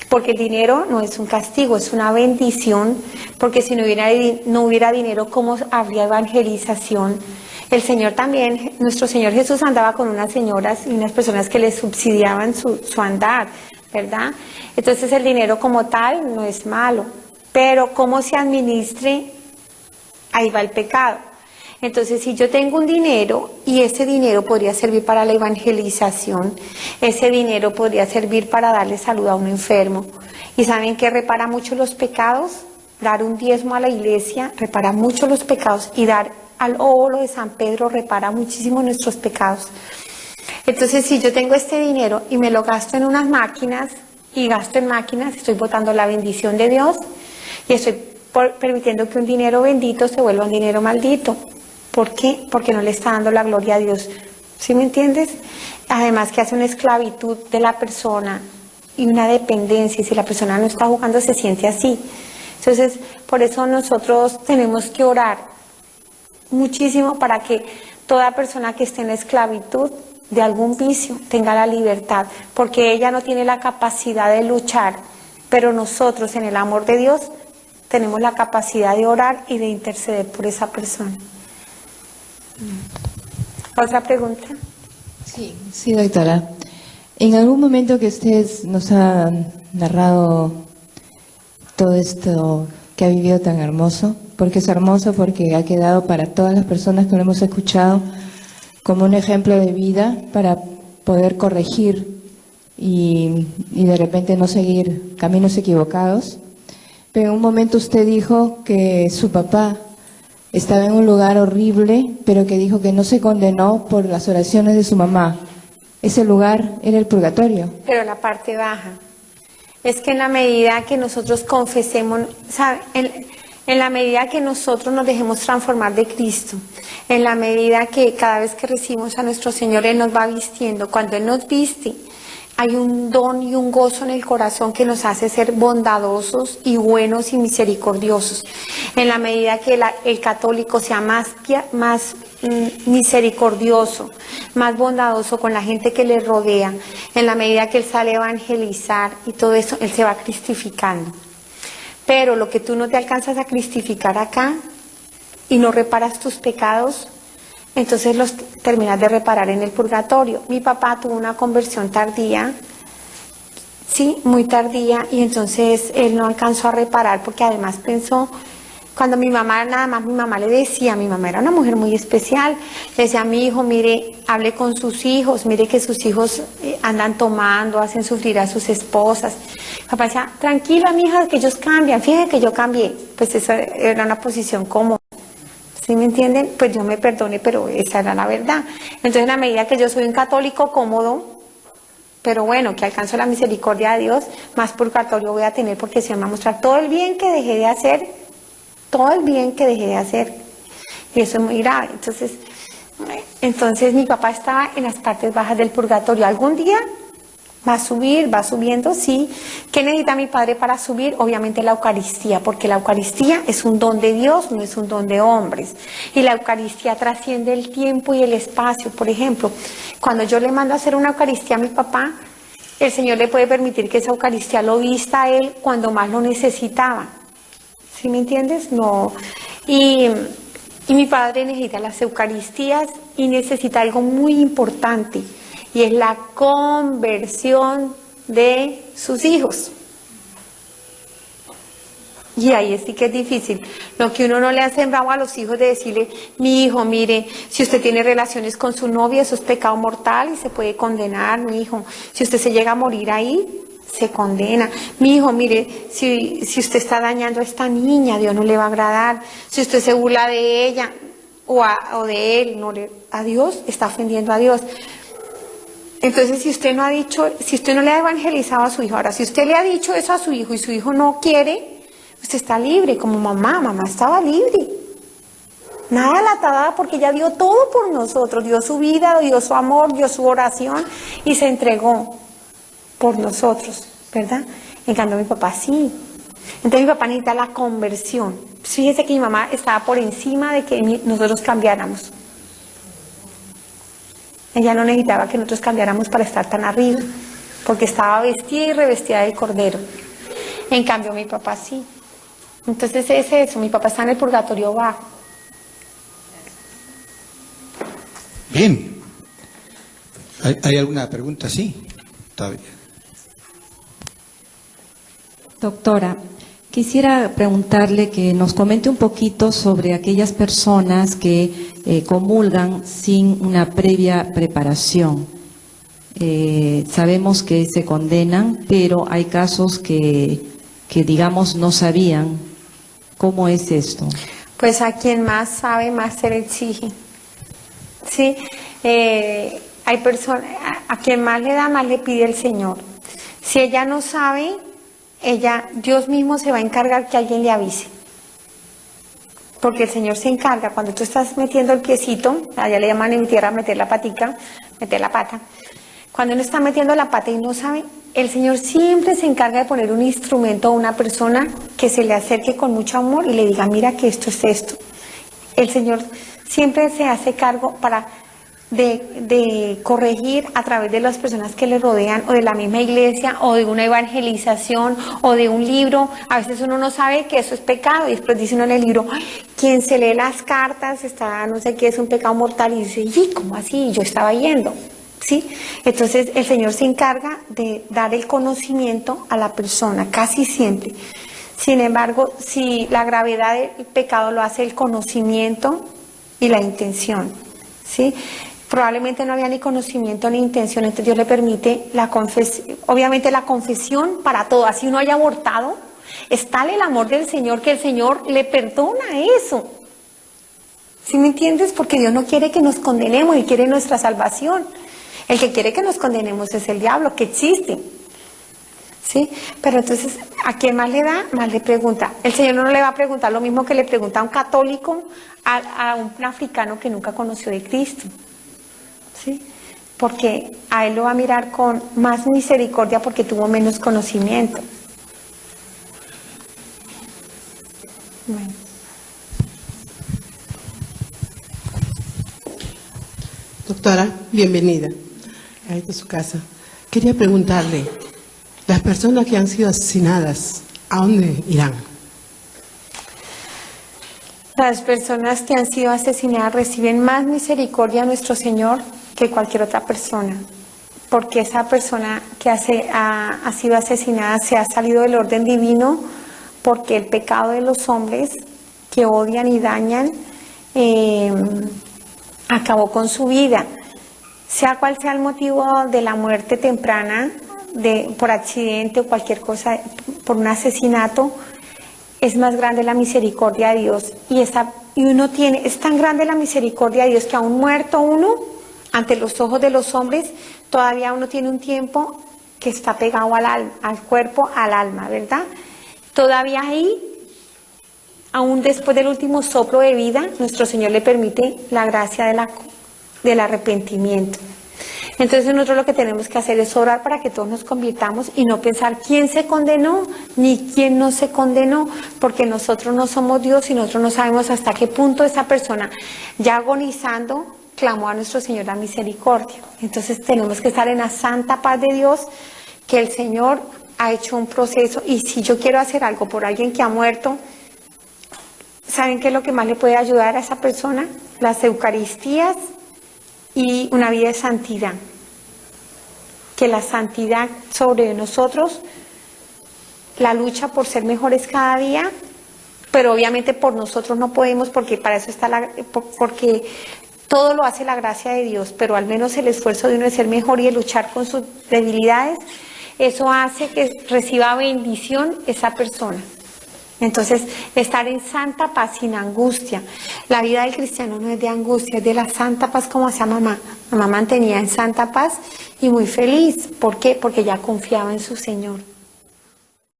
porque el dinero no es un castigo, es una bendición, porque si no hubiera dinero, ¿cómo habría evangelización? El Señor también, nuestro Señor Jesús andaba con unas señoras y unas personas que le subsidiaban su andar, ¿verdad? Entonces el dinero como tal no es malo, pero cómo se administre, ahí va el pecado. Entonces, si yo tengo un dinero y ese dinero podría servir para la evangelización, ese dinero podría servir para darle salud a un enfermo. ¿Y saben qué repara mucho los pecados? Dar un diezmo a la iglesia repara mucho los pecados, y dar al óvulo de San Pedro repara muchísimo nuestros pecados. Entonces, si yo tengo este dinero y me lo gasto en unas máquinas y gasto en máquinas, estoy botando la bendición de Dios y estoy permitiendo que un dinero bendito se vuelva un dinero maldito. ¿Por qué? Porque no le está dando la gloria a Dios. ¿Sí me entiendes? Además que hace una esclavitud de la persona y una dependencia, y si la persona no está jugando se siente así. Entonces, por eso nosotros tenemos que orar muchísimo para que toda persona que esté en esclavitud de algún vicio tenga la libertad, porque ella no tiene la capacidad de luchar, pero nosotros en el amor de Dios tenemos la capacidad de orar y de interceder por esa persona. ¿Otra pregunta? Sí, doctora. En algún momento que usted nos ha narrado todo esto que ha vivido tan hermoso, porque es hermoso, porque ha quedado para todas las personas que lo hemos escuchado como un ejemplo de vida para poder corregir y de repente no seguir caminos equivocados. Pero en un momento usted dijo que su papá estaba en un lugar horrible, pero que dijo que no se condenó por las oraciones de su mamá. Ese lugar era el purgatorio. Pero la parte baja. Es que en la medida que nosotros confesemos, ¿sabe? En la medida que nosotros nos dejemos transformar de Cristo, en la medida que cada vez que recibimos a nuestro Señor, Él nos va vistiendo. Cuando Él nos viste, hay un don y un gozo en el corazón que nos hace ser bondadosos y buenos y misericordiosos. En la medida que el católico sea más misericordioso, más bondadoso con la gente que le rodea, en la medida que él sale a evangelizar y todo eso, él se va cristificando. Pero lo que tú no te alcanzas a cristificar acá y no reparas tus pecados, entonces los terminas de reparar en el purgatorio. Mi papá tuvo una conversión tardía, sí, muy tardía, y entonces él no alcanzó a reparar porque además pensó, cuando mi mamá, nada más mi mamá le decía, mi mamá era una mujer muy especial, le decía a mi hijo, mire, hable con sus hijos, mire que sus hijos andan tomando, hacen sufrir a sus esposas. Mi papá decía, tranquila mi hija, que ellos cambian, fíjate que yo cambié. Pues esa era una posición cómoda. ¿Sí me entienden? Pues Dios me perdone, pero esa era la verdad. Entonces, en la medida que yo soy un católico cómodo, pero bueno, que alcanzo la misericordia de Dios, más purgatorio voy a tener porque se me va a mostrar todo el bien que dejé de hacer, todo el bien que dejé de hacer. Y eso es muy grave. Entonces mi papá estaba en las partes bajas del purgatorio. Algún día va a subir, va subiendo, sí. ¿Qué necesita mi padre para subir? Obviamente la Eucaristía, porque la Eucaristía es un don de Dios, no es un don de hombres. Y la Eucaristía trasciende el tiempo y el espacio. Por ejemplo, cuando yo le mando a hacer una Eucaristía a mi papá, el Señor le puede permitir que esa Eucaristía lo vista a él cuando más lo necesitaba. ¿Sí me entiendes? No. Y mi padre necesita las Eucaristías y necesita algo muy importante, y es la conversión de sus hijos. Y ahí sí que es difícil. Lo que uno no le ha sembrado a los hijos de decirle, mi hijo, mire, si usted tiene relaciones con su novia, eso es pecado mortal y se puede condenar, mi hijo. Si usted se llega a morir ahí, se condena. Mi hijo, mire, si usted está dañando a esta niña, Dios no le va a agradar. Si usted se burla de ella o de él, a Dios, está ofendiendo a Dios. Entonces, si usted no le ha evangelizado a su hijo, ahora, si usted le ha dicho eso a su hijo y su hijo no quiere, usted está libre, como mamá estaba libre. Nada la atada porque ella dio todo por nosotros, dio su vida, dio su amor, dio su oración y se entregó por nosotros, ¿verdad? En cambio mi papá sí. Entonces mi papá necesita la conversión. Fíjese que mi mamá estaba por encima de que nosotros cambiáramos. Ella no necesitaba que nosotros cambiáramos para estar tan arriba, porque estaba vestida y revestida del Cordero. En cambio mi papá sí. Entonces es eso, mi papá está en el purgatorio bajo. Bien. ¿Hay alguna pregunta? Sí. Está bien. Doctora, quisiera preguntarle que nos comente un poquito sobre aquellas personas que comulgan sin una previa preparación. Sabemos que se condenan, pero hay casos que digamos no sabían. ¿Cómo es esto? Pues a quien más sabe, más se le exige. ¿Sí? Hay personas, a quien más le da, más le pide el Señor. Si ella no sabe, Dios mismo se va a encargar que alguien le avise. Porque el Señor se encarga, cuando tú estás metiendo el piecito, allá le llaman en mi tierra meter la patica, meter la pata. Cuando uno está metiendo la pata y no sabe, el Señor siempre se encarga de poner un instrumento a una persona que se le acerque con mucho amor y le diga, mira que esto es esto. El Señor siempre se hace cargo de corregir a través de las personas que le rodean, o de la misma iglesia, o de una evangelización, o de un libro. A veces uno no sabe que eso es pecado, y después dice uno en el libro, quien se lee las cartas está, no sé qué, es un pecado mortal, y dice, ¿y cómo así? Yo estaba yendo. ¿Sí? Entonces el Señor se encarga de dar el conocimiento a la persona, casi siempre. Sin embargo, si la gravedad del pecado lo hace el conocimiento y la intención, ¿sí? Probablemente no había ni conocimiento ni intención, entonces Dios le permite la confesión, obviamente la confesión para todo. Así uno haya abortado, es tal el amor del Señor que el Señor le perdona eso. ¿Sí me entiendes? Porque Dios no quiere que nos condenemos, Él quiere nuestra salvación. El que quiere que nos condenemos es el diablo, que existe. ¿Sí? Pero entonces, ¿a quién más le da? Más le pregunta. El Señor no le va a preguntar lo mismo que le pregunta a un católico, a un africano que nunca conoció de Cristo. ¿Sí? Porque a él lo va a mirar con más misericordia porque tuvo menos conocimiento. Bueno. Doctora, bienvenida a esta su casa. Quería preguntarle, las personas que han sido asesinadas, ¿a dónde irán? Las personas que han sido asesinadas reciben más misericordia a nuestro Señor que cualquier otra persona, porque esa persona que ha sido asesinada se ha salido del orden divino, porque el pecado de los hombres que odian y dañan acabó con su vida. Sea cual sea el motivo de la muerte temprana, por accidente o cualquier cosa, por un asesinato, es más grande la misericordia de Dios. Es tan grande la misericordia de Dios que aún muerto uno, ante los ojos de los hombres, todavía uno tiene un tiempo que está pegado al cuerpo, al alma, ¿verdad? Todavía ahí, aún después del último soplo de vida, nuestro Señor le permite la gracia del arrepentimiento. Entonces nosotros lo que tenemos que hacer es orar para que todos nos convirtamos y no pensar quién se condenó ni quién no se condenó, porque nosotros no somos Dios y nosotros no sabemos hasta qué punto esa persona, ya agonizando, clamó a nuestro Señor la misericordia. Entonces tenemos que estar en la santa paz de Dios, que el Señor ha hecho un proceso, y si yo quiero hacer algo por alguien que ha muerto, ¿saben qué es lo que más le puede ayudar a esa persona? Las Eucaristías y una vida de santidad. Que la santidad sobre nosotros, la lucha por ser mejores cada día, pero obviamente por nosotros no podemos, porque para eso está porque todo lo hace la gracia de Dios, pero al menos el esfuerzo de uno de ser mejor y de luchar con sus debilidades, eso hace que reciba bendición esa persona. Entonces, estar en santa paz, sin angustia. La vida del cristiano no es de angustia, es de la santa paz, como hacía mamá. Mamá mantenía en santa paz y muy feliz. ¿Por qué? Porque ya confiaba en su Señor.